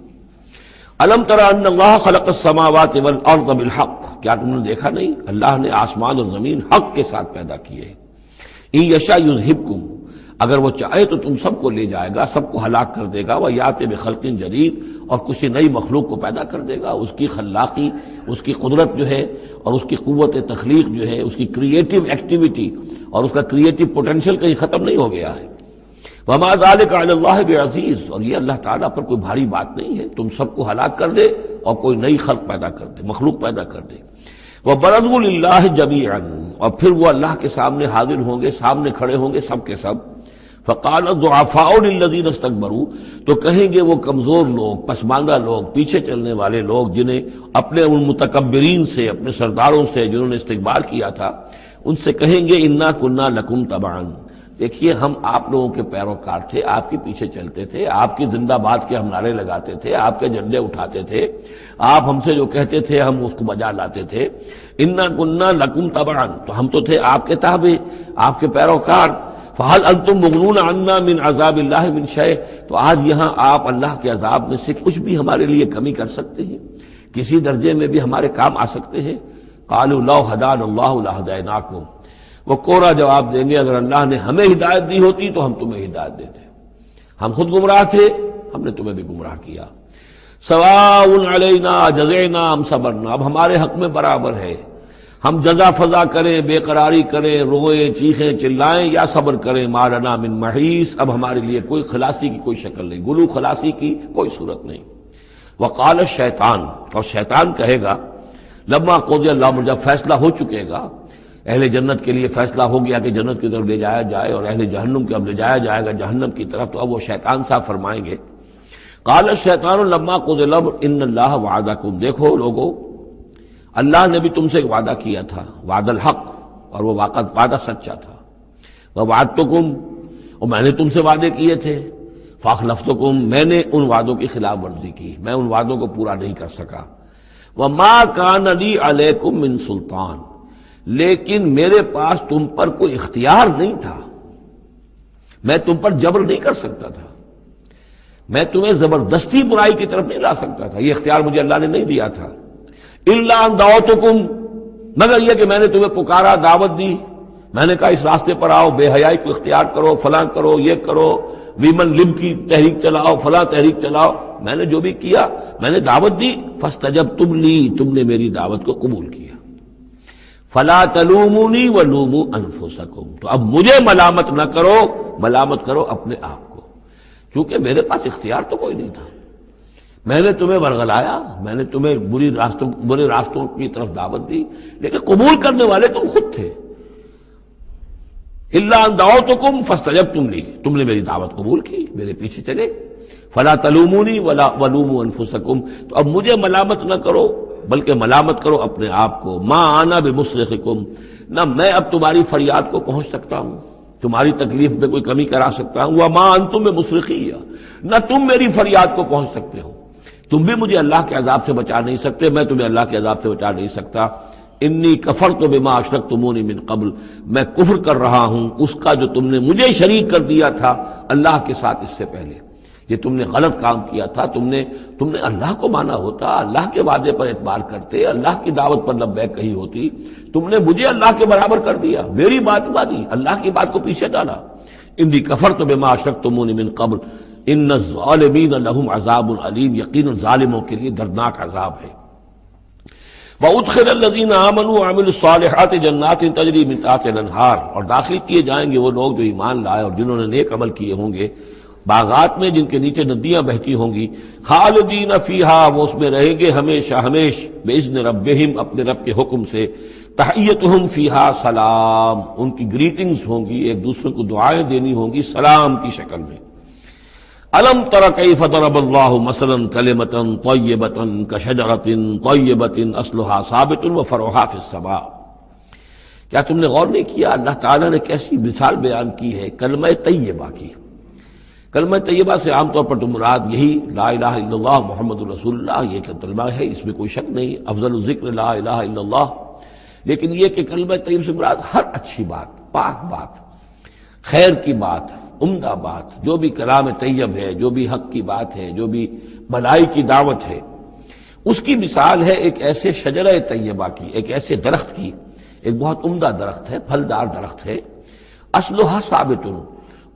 الم تر ان اللہ خلق السماوات والارض بالحق، کیا تم نے دیکھا نہیں اللہ نے آسمان اور زمین حق کے ساتھ پیدا کیے ہیں۔ ان یشاء یذہبکم، اگر وہ چاہے تو تم سب کو لے جائے گا، سب کو ہلاک کر دے گا، ویأتی بخلق جدید، اور کسی نئی مخلوق کو پیدا کر دے گا۔ اس کی خلاقی، اس کی قدرت جو ہے اور اس کی قوت تخلیق جو ہے، اس کی کریٹو ایکٹیویٹی اور اس کا کریٹو پوٹینشیل کہیں ختم نہیں ہو گیا ہے۔ وما ذلک علی اللہ بعزیز، اور یہ اللہ تعالیٰ پر کوئی بھاری بات نہیں ہے، تم سب کو ہلاک کر دے اور کوئی نئی خلق پیدا کر دے، مخلوق پیدا کر دے۔ وبرزوا للہ جمیعا، اور پھر وہ اللہ کے سامنے حاضر ہوں گے، سامنے کھڑے ہوں گے سب کے سب۔ فقال الضعفاء للذین استکبروا، تو کہیں گے وہ کمزور لوگ، پسماندہ لوگ، پیچھے چلنے والے لوگ، جنہیں اپنے ان متکبرین سے، اپنے سرداروں سے جنہوں نے استکبار کیا تھا، ان سے کہیں گے انا کنا لکم تبعا، دیکھیے ہم آپ لوگوں کے پیروکار تھے، آپ کے پیچھے چلتے تھے، آپ کی زندہ باد کے ہم نعرے لگاتے تھے، آپ کے جھنڈے اٹھاتے تھے، آپ ہم سے جو کہتے تھے ہم اس کو بجا لاتے تھے۔ انا کنا لکم تبعا، تو ہم تو تھے آپ کے تابع، آپ کے پیروکار۔ فہل انتم مغنون عنا من عذاب اللہ من شیء، تو آج یہاں آپ اللہ کے عذاب میں سے کچھ بھی ہمارے لیے کمی کر سکتے ہیں، کسی درجے میں بھی ہمارے کام آ سکتے ہیں؟ قالوا لو ہدانا اللہ لہدیناکم، وہ کوڑا جواب دیں گے اگر اللہ نے ہمیں ہدایت دی ہوتی تو ہم تمہیں ہدایت دیتے، ہم خود گمراہ تھے، ہم نے تمہیں بھی گمراہ کیا۔ سواء علینا جزعنا ام صبرنا، اب ہمارے حق میں برابر ہے، ہم جزا فضا کریں، بے قراری کریں، روئیں، چیخیں، چلائیں یا صبر کریں، ما لنا من محیص، اب ہمارے لیے کوئی خلاصی کی کوئی شکل نہیں، گلو خلاصی کی کوئی صورت نہیں۔ وقال الشیطان، اور شیطان کہے گا لما قضی الامر، جب فیصلہ ہو چکے گا، اہل جنت کے لیے فیصلہ ہو گیا کہ جنت کی طرف لے جایا جائے اور اہل جہنم کے اب لے جایا جائے گا جہنم کی طرف، تو اب وہ شیطان صاحب فرمائیں گے قال الشیطان لما قضی الامر ان اللہ وعدکم، دیکھو لوگو اللہ نے بھی تم سے ایک وعدہ کیا تھا، وعد الحق، اور وہ وعدہ سچا تھا۔ ووعدتکم، اور میں نے تم سے وعدے کیے تھے، فاخلفتکم، میں نے ان وعدوں کی خلاف ورزی کی، میں ان وعدوں کو پورا نہیں کر سکا۔ وما کان لی علیکم من سلطان، لیکن میرے پاس تم پر کوئی اختیار نہیں تھا، میں تم پر جبر نہیں کر سکتا تھا، میں تمہیں زبردستی برائی کی طرف نہیں لا سکتا تھا، یہ اختیار مجھے اللہ نے نہیں دیا تھا۔ الا ان دعوتکم، مگر یہ کہ میں نے تمہیں پکارا، دعوت دی، میں نے کہا اس راستے پر آؤ، بے حیائی کو اختیار کرو، فلاں کرو، یہ کرو، ویمن لب کی تحریک چلاؤ، فلاں تحریک چلاؤ، میں نے جو بھی کیا میں نے دعوت دی، فاستجبتم لی، تم نے میری دعوت کو قبول کیا۔ فلا تلومونی ولوموا انفسکم، تو اب مجھے ملامت نہ کرو، ملامت کرو اپنے آپ کو، کیونکہ میرے پاس اختیار تو کوئی نہیں تھا، میں نے تمہیں ورغلایا، میں نے تمہیں برے راستوں کی طرف دعوت دی، لیکن قبول کرنے والے تم خود تھے۔ الا ان دعوتکم فاستجبتم لی، تم نے میری دعوت قبول کی، میرے پیچھے چلے۔ فلا تلومونی ولا ولوموا انفسکم، تو اب مجھے ملامت نہ کرو بلکہ ملامت کرو اپنے آپ کو۔ ما انا بمصرخکم، نہ میں اب تمہاری فریاد کو پہنچ سکتا ہوں، تمہاری تکلیف میں کوئی کمی کرا سکتا ہوں۔ وما انتم بمصرخی، نہ تم میری فریاد کو پہنچ سکتے ہو، تم بھی مجھے اللہ کے عذاب سے بچا نہیں سکتے، میں تمہیں اللہ کے عذاب سے بچا نہیں سکتا۔ انی کفرت بما اشرکتمونی من قبل، میں کفر کر رہا ہوں اس کا جو تم نے مجھے شریک کر دیا تھا اللہ کے ساتھ اس سے پہلے۔ یہ تم نے غلط کام کیا تھا، تم نے اللہ کو مانا ہوتا، اللہ کے وعدے پر اعتبار کرتے، اللہ کی دعوت پر لبیک کہی ہوتی، تم نے مجھے اللہ کے برابر کر دیا، میری بات مانی، اللہ کی بات کو پیچھے ڈالا۔ انی کفرت بما اشرکتمونی من قبل ان الظالمین لہم عذاب علیم، یقینا ظالموں کے لیے دردناک عذاب ہے۔ وَأُدْخِلَ الَّذِينَ آمَنُوا وَعَمِلُوا الصَّالِحَاتِ جَنَّاتٍ تَجْرِي مِن تَحْتِهَا الْأَنْهَارُ، اور داخل کیے جائیں گے وہ لوگ جو ایمان لائے اور جنہوں نے نیک عمل کیے ہوں گے، باغات میں جن کے نیچے ندیاں بہتی ہوں گی، خالدین فیہا، وہ اس میں رہیں گے ہمیشہ ہمیش، بِإِذْنِ رَبِّهِمْ، اپنے رب کے حکم سے، تحیتہم فیہا سلام، ان کی گریٹنگز ہوں گی، ایک دوسرے کو دعائیں دینی ہوں گی سلام کی شکل میں۔ الم تر کیف ضرب اللہ مثلا کلمۃ طیبۃ کشجرۃ طیبۃ اصلها ثابت وفرعها فی السماء، کیا تم نے غور نہیں کیا اللہ تعالیٰ نے کیسی مثال بیان کی ہے کلمہ طیبہ کی۔ کلمہ طیبہ سے عام طور پر تو مراد یہی لا الہ الا اللہ محمد رسول اللہ، یہ کلمہ ہے، اس میں کوئی شک نہیں، افضل الذکر لا الہ الا اللہ، لیکن یہ کہ کلمہ طیب سے مراد ہر اچھی بات، پاک بات، خیر کی بات، عمدہ بات، جو بھی کلام طیب ہے، جو بھی حق کی بات ہے، جو بھی بھلائی کی دعوت ہے، اس کی مثال ہے ایک ایسے شجرہ طیبہ کی، ایک ایسے درخت کی، ایک بہت عمدہ درخت ہے، پھلدار درخت ہے، اصلها ثابت،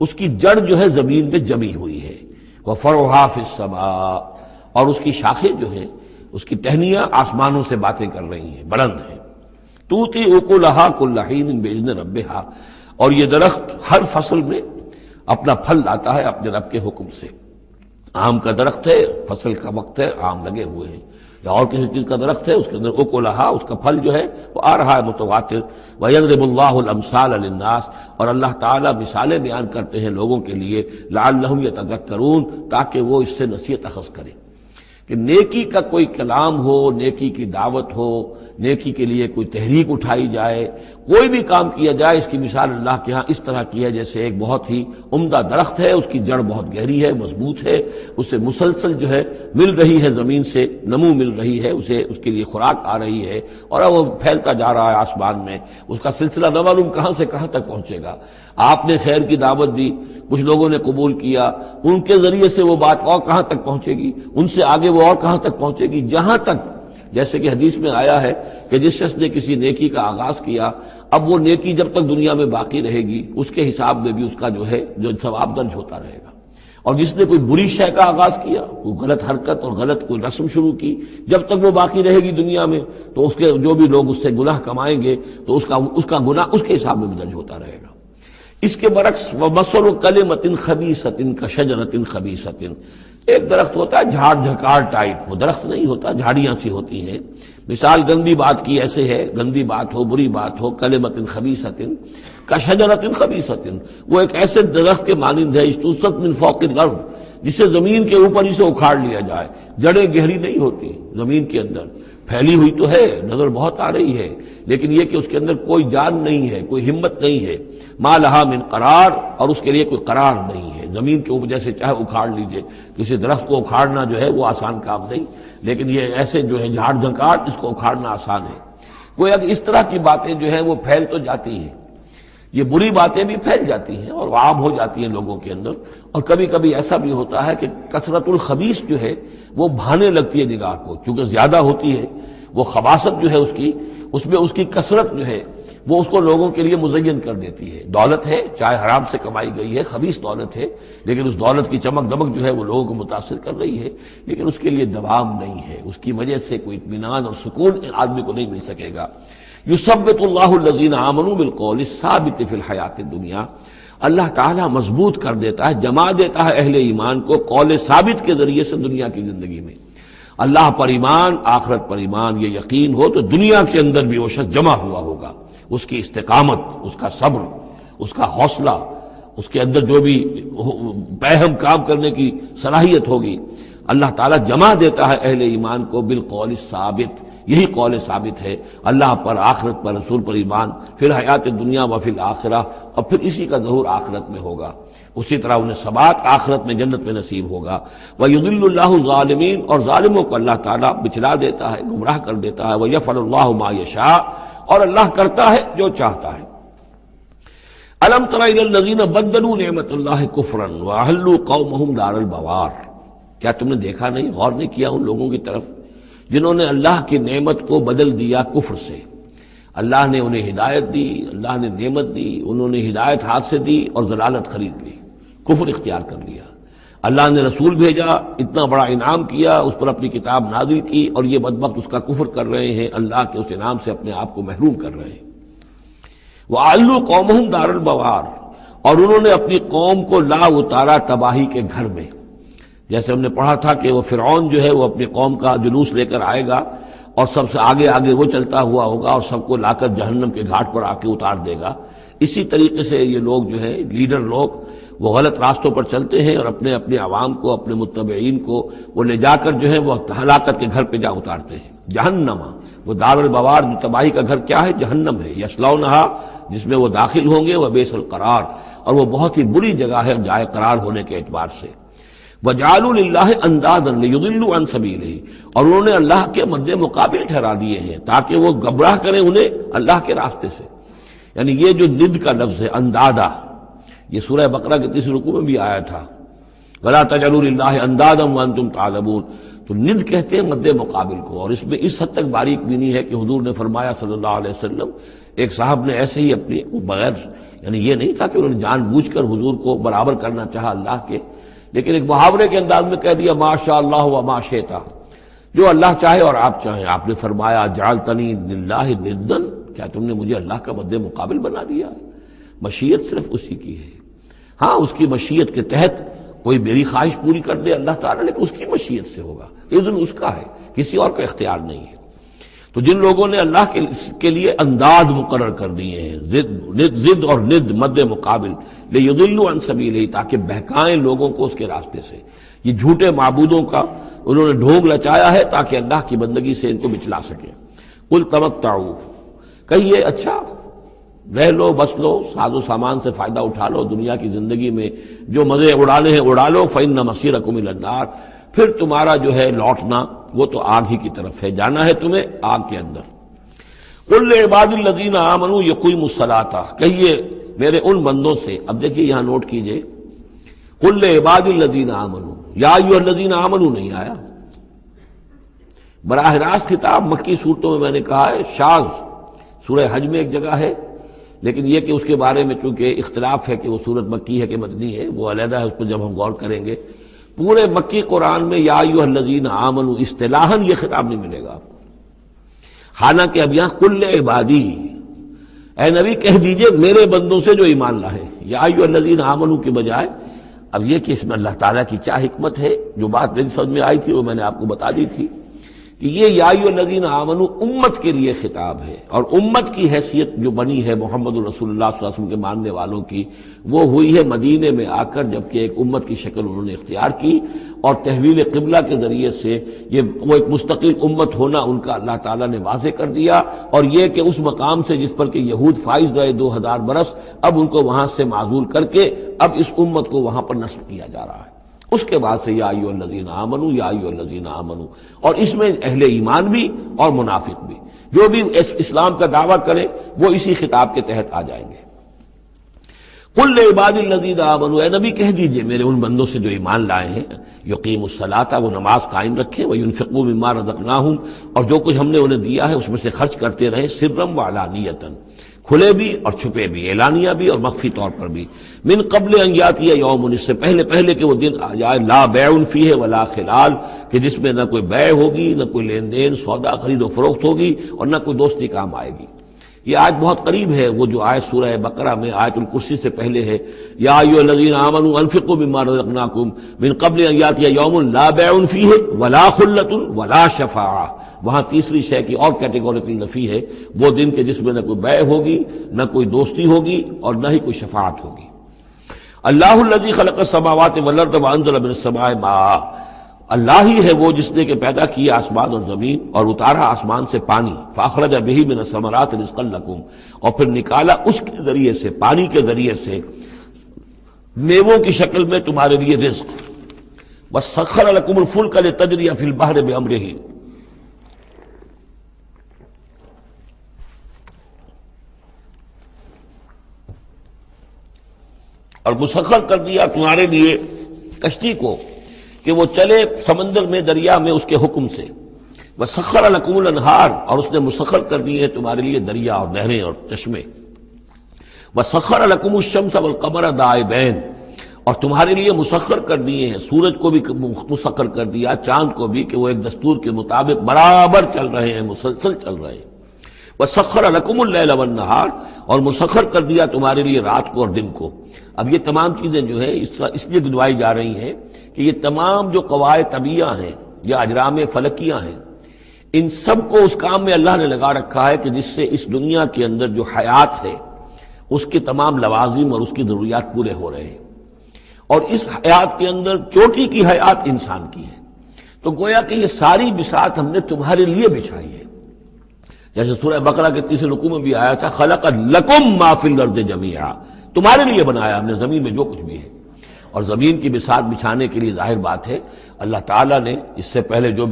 اس کی جڑ جو ہے زمین میں جمی ہوئی ہے، وفرعها فی السماء، اور اس کی شاخیں جو ہیں، اس کی ٹہنیاں آسمانوں سے باتیں کر رہی ہیں، بلند ہیں۔ توتی اکلھا کل حین باذن ربھا، اور یہ درخت ہر فصل میں اپنا پھل لاتا ہے اپنے رب کے حکم سے۔ آم کا درخت ہے، فصل کا وقت ہے، آم لگے ہوئے ہیں، یا اور کسی چیز کا درخت ہے، اس کے اندر اکلھا، اس کا پھل جو ہے وہ آ رہا ہے متواتر۔ وَيَضْرِبُ اللَّهُ الْأَمْثَالَ لِلنَّاسِ، اور اللہ تعالیٰ مثالیں بیان کرتے ہیں لوگوں کے لیے، لَعَلَّهُمْ يَتَذَكَّرُونَ، تاکہ وہ اس سے نصیحت اخذ کریں کہ نیکی کا کوئی کلام ہو، نیکی کی دعوت ہو، نیکی کے لیے کوئی تحریک اٹھائی جائے، کوئی بھی کام کیا جائے، اس کی مثال اللہ کے ہاں اس طرح کی ہے جیسے ایک بہت ہی عمدہ درخت ہے، اس کی جڑ بہت گہری ہے، مضبوط ہے، اسے مسلسل جو ہے مل رہی ہے، زمین سے نمو مل رہی ہے، اسے اس کے لیے خوراک آ رہی ہے، اور اب وہ پھیلتا جا رہا ہے آسمان میں، اس کا سلسلہ نہ معلوم کہاں سے کہاں تک پہنچے گا۔ آپ نے خیر کی دعوت دی، کچھ لوگوں نے قبول کیا، ان کے ذریعے سے وہ بات اور کہاں تک پہنچے گی، ان سے آگے وہ اور کہاں تک پہنچے گی، جہاں تک، جیسے کہ حدیث میں آیا ہے کہ جس شخص نے کسی نیکی کا آغاز کیا، اب وہ نیکی جب تک دنیا میں باقی رہے گی اس کے حساب میں بھی اس کا جو ہے جو ثواب درج ہوتا رہے گا، اور جس نے کوئی بری شے کا آغاز کیا، کوئی غلط حرکت اور غلط کوئی رسم شروع کی، جب تک وہ باقی رہے گی دنیا میں تو اس کے جو بھی لوگ اس سے گناہ کمائیں گے تو اس کا گناہ اس کے حساب میں بھی درج ہوتا رہے گا۔ اس کے برعکس وَمَثَلُ كَلِمَةٍ خَبِيثَةٍ كَشَجَرَةٍ خَبِيثَةٍ، ایک درخت ہوتا ہے جھاڑ جھکاڑ ٹائپ، وہ درخت نہیں ہوتا، جھاڑیاں سی ہوتی ہیں، مثال گندی بات کی ایسے ہے، گندی بات ہو، بری بات ہو، کلمۃ خبیثۃ کشجرۃ خبیثۃ، وہ ایک ایسے درخت کے مانند ہے اجتثت من فوق الارض، جسے زمین کے اوپر ہی سے اکھاڑ لیا جائے، جڑیں گہری نہیں ہوتی، زمین کے اندر پھیلی ہوئی تو ہے، نظر بہت آ رہی ہے، لیکن یہ کہ اس کے اندر کوئی جان نہیں ہے، کوئی ہمت نہیں ہے، ما لہا من قرار، اور اس کے لیے کوئی قرار نہیں ہے۔ زمین کے اوپر جیسے چاہے اکھاڑ لیجئے، کسی درخت کو اکھاڑنا جو ہے وہ آسان کام نہیں، لیکن یہ ایسے جو ہے جھاڑ جھنکاڑ، اس کو اکھاڑنا آسان ہے۔ گویا کہ اس طرح کی باتیں جو ہیں وہ پھیل تو جاتی ہیں، یہ بری باتیں بھی پھیل جاتی ہیں اور عام ہو جاتی ہیں لوگوں کے اندر، اور کبھی کبھی ایسا بھی ہوتا ہے کہ کثرت الخبیث جو ہے وہ بھانے لگتی ہے نگاہ کو، چونکہ زیادہ ہوتی ہے وہ خباثت جو ہے اس میں اس کی کثرت جو ہے وہ اس کو لوگوں کے لیے مزین کر دیتی ہے۔ دولت ہے، چاہے حرام سے کمائی گئی ہے، خبیث دولت ہے، لیکن اس دولت کی چمک دمک جو ہے وہ لوگوں کو متاثر کر رہی ہے، لیکن اس کے لیے دوام نہیں ہے، اس کی وجہ سے کوئی اطمینان اور سکون آدمی کو نہیں مل سکے گا۔ یثبت اللہ الذین آمنوا بالقول الثابت فی الحیات الدنیا، اللہ تعالیٰ مضبوط کر دیتا ہے، جما دیتا ہے اہل ایمان کو قول ثابت کے ذریعے سے دنیا کی زندگی میں۔ اللہ پر ایمان، آخرت پر ایمان، یہ یقین ہو تو دنیا کے اندر بھی وہ شخص جمع ہوا ہوگا، اس کی استقامت، اس کا صبر، اس کا حوصلہ، اس کے اندر جو بھی باہم کام کرنے کی صلاحیت ہوگی، اللہ تعالیٰ جمع دیتا ہے اہل ایمان کو بالقول ثابت۔ یہی قول ثابت ہے، اللہ پر، آخرت پر، رسول پر ایمان، پھر حیات دنیا و فی الآخرہ، اور پھر اسی کا ظہور آخرت میں ہوگا۔ اسی طرح انہیں ثبات آخرت میں جنت میں نصیب ہوگا۔ وَيُضِلُّ اللَّهُ الظَّالِمِينَ، اور ظالموں کو اللہ تعالیٰ بچلا دیتا ہے، گمراہ کر دیتا ہے۔ وَيَفْعَلُ اللَّهُ مَا يَشَاءُ، اور اللہ کرتا ہے جو چاہتا ہے۔ أَلَمْ تَرَ إِلَى الَّذِينَ بَدَّلُوا نِعْمَةَ اللَّهِ كُفْرًا وَأَحَلُّوا قَوْمَهُمْ دَارَ الْبَوَارِ، کیا تم نے دیکھا نہیں، غور نہیں کیا ان لوگوں کی طرف جنہوں نے اللہ کی نعمت کو بدل دیا کفر سے؟ اللہ نے انہیں ہدایت دی، اللہ نے نعمت دی، انہوں نے ہدایت ہاتھ سے دی اور ضلالت خرید لی، کفر اختیار کر لیا۔ اللہ نے رسول بھیجا، اتنا بڑا انعام کیا، اس پر اپنی کتاب نازل کی، اور یہ بدبخت اس کا کفر کر رہے ہیں، اللہ کے اس انعام سے اپنے آپ کو محروم کر رہے ہیں۔ وَأَحَلُّوا قَوْمَهُمْ دَارَ الْبَوَارِ، اور انہوں نے اپنی قوم کو لا اتارا تباہی کے گھر میں۔ جیسے ہم نے پڑھا تھا کہ وہ فرعون جو ہے وہ اپنی قوم کا جلوس لے کر آئے گا اور سب سے آگے آگے وہ چلتا ہوا ہوگا اور سب کو لا کر جہنم کے گھاٹ پر آ کے اتار دے گا۔ اسی طریقے سے یہ لوگ جو ہے لیڈر لوگ وہ غلط راستوں پر چلتے ہیں اور اپنے اپنے عوام کو، اپنے متبعین کو وہ لے جا کر جو ہے وہ ہلاکت کے گھر پہ جا اتارتے ہیں۔ جہنم، وہ دار البوار، جو تباہی کا گھر کیا ہے؟ جہنم ہے۔ یصلونھا، جس میں وہ داخل ہوں گے، وبئس القرار، اور وہ بہت ہی بری جگہ ہے جائے قرار ہونے کے اعتبار سے۔ وَجَعَلُوا لِلَّهِ أَندَادًا لِيُضِلُّوا عَن سَبِيلِهِ، اور انہوں نے اللہ کے مد مقابل ٹھہرا دیے ہیں تاکہ وہ گمراہ کریں انہیں اللہ کے راستے سے۔ یعنی یہ جو ند کا لفظ ہے اندادا، یہ سورہ بقرہ کے 30 رکوع میں بھی آیا تھا، وَلَا تَجْعَلُوا لِلَّهِ أَندَادًا وَأَنتُمْ تَعْلَمُونَ، تو ند کہتے ہیں مد مقابل کو، اور اس میں اس حد تک باریک بینی ہے کہ حضور نے فرمایا صلی اللہ علیہ وسلم، ایک صاحب نے ایسے ہی اپنی بغیر، یعنی یہ نہیں تھا کہ انہوں نے جان بوجھ کر حضور کو برابر کرنا چاہا اللہ کے، لیکن ایک محاورے کے انداز میں کہہ دیا ما شاء اللہ و ما شئت، جو اللہ چاہے اور آپ چاہیں۔ آپ نے فرمایا جعلتنی للہ ندن، کیا تم نے مجھے اللہ کا مد مقابل بنا دیا ہے؟ مشیت صرف اسی کی ہے۔ ہاں، اس کی مشیت کے تحت کوئی میری خواہش پوری کر دے اللہ تعالیٰ، لیکن اس کی مشیت سے ہوگا، اذن اس کا ہے، کسی اور کا اختیار نہیں ہے۔ تو جن لوگوں نے اللہ کے لیے انداز مقرر کر دیے ہیں، ضد اور ند مد مقابل، لیضلوا عن سبیلہ، تاکہ بہکائیں لوگوں کو اس کے راستے سے، یہ جھوٹے معبودوں کا انہوں نے ڈھونگ رچایا ہے تاکہ اللہ کی بندگی سے ان کو بچلا سکے۔ قل تمتعوا، کہیے اچھا رہ لو، بس لو، ساز و سامان سے فائدہ اٹھا لو، دنیا کی زندگی میں جو مزے اڑانے ہیں اڑا لو، فإن مصیرکم الی النار، پھر تمہارا جو ہے لوٹنا وہ تو آگ ہی کی طرف ہے، جانا ہے تمہیں آگ کے اندر۔ قل لعباد الذین آمنوا یقیموا الصلاۃ، کہیے میرے ان بندوں سے، اب دیکھیے یہاں نوٹ کیجئے، قل لعباد الذین آمنوا، یا ایھا الذین آمنوا نہیں آیا، براہ راست خطاب مکی صورتوں میں میں نے کہا ہے شاذ، سورہ حج میں ایک جگہ ہے، لیکن یہ کہ اس کے بارے میں چونکہ اختلاف ہے کہ وہ سورت مکی ہے کہ مدنی ہے، وہ علیحدہ ہے، اس پر جب ہم غور کریں گے۔ پورے مکی قرآن میں یا ایھا الذین آمنوا اصطلاحاً یہ خطاب نہیں ملے گا آپ کو، حالانکہ اب یہاں قل عبادی، اے نبی کہہ دیجئے میرے بندوں سے جو ایمان لائے، یا ایھا الذین آمنوا کے بجائے اب یہ کہ اس میں اللہ تعالیٰ کی کیا حکمت ہے، جو بات میری سمجھ میں آئی تھی وہ میں نے آپ کو بتا دی تھی کہ یہ یا ایھا الذین آمنوا امت کے لیے خطاب ہے، اور امت کی حیثیت جو بنی ہے محمد رسول اللہ صلی اللہ علیہ وسلم کے ماننے والوں کی، وہ ہوئی ہے مدینے میں آ کر، جبکہ ایک امت کی شکل انہوں نے اختیار کی، اور تحویل قبلہ کے ذریعے سے یہ وہ ایک مستقل امت ہونا ان کا اللہ تعالیٰ نے واضح کر دیا، اور یہ کہ اس مقام سے جس پر کہ یہود فائز رہے 2000 برس، اب ان کو وہاں سے معزول کر کے اب اس امت کو وہاں پر نصب کیا جا رہا ہے۔ اس کے بعد سے یا ایھا الذین آمنوا، یا ایھا الذین آمنوا، اور اس میں اہل ایمان بھی اور منافق بھی، جو بھی اسلام کا دعویٰ کرے وہ اسی خطاب کے تحت آ جائیں گے۔ قل لعباد الذین آمنوا، اے نبی کہہ دیجئے میرے ان بندوں سے جو ایمان لائے ہیں، یقیموا الصلاۃ، وہ نماز قائم رکھیں، وینفقوا مما رزقناہم، اور جو کچھ ہم نے انہیں دیا ہے اس میں سے خرچ کرتے رہیں، سرا وعلانیۃ، کھلے بھی اور چھپے بھی، اعلانیہ بھی اور مخفی طور پر بھی، من قبل ان یاتی یوم، اس سے پہلے کہ وہ دن آ جائے، لا بیع فیہ ولا خلال، کہ جس میں نہ کوئی بیع ہوگی، نہ کوئی لین دین، سودا خرید و فروخت ہوگی، اور نہ کوئی دوستی کام آئے گی۔ یہ آیت بہت قریب ہے، وہ جو آیت سورہ بقرہ میں آیت الکرسی سے پہلے ہے، یا ایھا الذین آمنوا انفقوا مما رزقناکم من قبل ان یاتی یوم لا بیع فیہ ولا خلۃ ولا شفاعہ. وہاں تیسری شے کی اور کیٹیگوریکل نفی ہے، وہ دن کے جس میں نہ کوئی بیع ہوگی، نہ کوئی دوستی ہوگی، اور نہ ہی کوئی شفاعت ہوگی. اللہ الذی خلق السماوات والارض وانزل من السماء ماء، اللہ ہی ہے وہ جس نے کہ پیدا کیا آسمان اور زمین اور اتارا آسمان سے پانی، فاخرج بہ من الثمرات رزقا لکم، اور پھر نکالا اس کے ذریعے سے، پانی کے ذریعے سے، میووں کی شکل میں تمہارے لیے رزق. وسخر لکم الفلک لتجری فی البحر بامرہ، اور مسخر کر دیا تمہارے لیے کشتی کو کہ وہ چلے سمندر میں، دریا میں اس کے حکم سے. وسخر لکم الانہار، اور اس نے مسخر کر دی ہے تمہارے لیے دریا اور نہریں اور چشمے. وسخر لکم الشمس والقمر دائبین، اور تمہارے لیے مسخر کر دیے ہیں، سورج کو بھی مسخر کر دیا، چاند کو بھی، کہ وہ ایک دستور کے مطابق برابر چل رہے ہیں، مسلسل چل رہے ہیں. وسخر لکم اللیل والنہار، اور مسخر کر دیا تمہارے لیے رات کو اور دن کو. اب یہ تمام چیزیں جو ہیں اس لیے گنوائی جا رہی ہیں کہ یہ تمام جو قواعد طبیعہ ہیں یا اجرام فلکیہ ہیں، ان سب کو اس کام میں اللہ نے لگا رکھا ہے کہ جس سے اس دنیا کے اندر جو حیات ہے اس کے تمام لوازم اور اس کی ضروریات پورے ہو رہے ہیں. اور اس حیات کے اندر چوٹی کی حیات انسان کی ہے. تو گویا کہ یہ ساری بساط ہم نے تمہارے لیے بچھائی ہے. جیسے سورہ بقرہ کے تیسرے رکوع میں بھی آیا تھا، خلق لکم ما فی الارض جمیعا، تمہارے لیے بنایا ہم نے زمین میں جو کچھ بھی ہے. اور زمین کی بساط بچھانے کے لیے ظاہر بات ہے اللہ تعالیٰ نے اس سے پہلے جو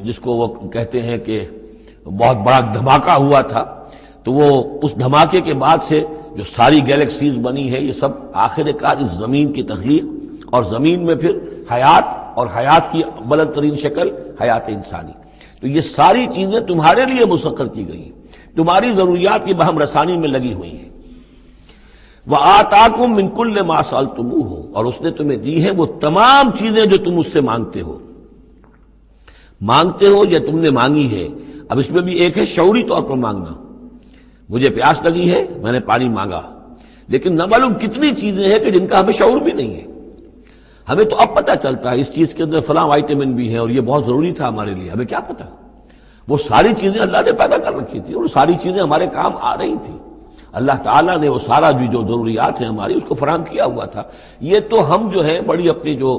جس کو وہ کہتے ہیں کہ بہت بڑا دھماکہ ہوا تھا، تو وہ اس دھماکے کے بعد سے جو ساری گیلیکسیز بنی ہے، یہ سب آخر کار اس زمین کی تخلیق، اور زمین میں پھر حیات، اور حیات کی بلند ترین شکل حیات انسانی. تو یہ ساری چیزیں تمہارے لیے مسخر کی گئی، تمہاری ضروریات کی بہم رسانی میں لگی ہوئی ہیں. وَآتَاكُم مِّن كُلِّ مَا سَأَلْتُمُوهُ، اور اس نے تمہیں دی ہے وہ تمام چیزیں جو تم اس سے مانگتے ہو یا تم نے مانگی ہے. اب اس میں بھی ایک ہے شعوری طور پر مانگنا، مجھے پیاس لگی ہے، میں نے پانی مانگا، لیکن نہ معلوم کتنی چیزیں ہیں کہ جن کا ہمیں شعور بھی نہیں ہے. ہمیں تو اب پتہ چلتا ہے اس چیز کے اندر فلاں وائٹامن بھی ہے اور یہ بہت ضروری تھا ہمارے لیے، ہمیں کیا پتہ. وہ ساری چیزیں اللہ نے پیدا کر رکھی تھی اور ساری چیزیں ہمارے کام آ رہی تھی. اللہ تعالیٰ نے وہ سارا بھی جو ضروریات ہیں ہماری اس کو فراہم کیا ہوا تھا. یہ تو ہم جو ہے بڑی اپنی جو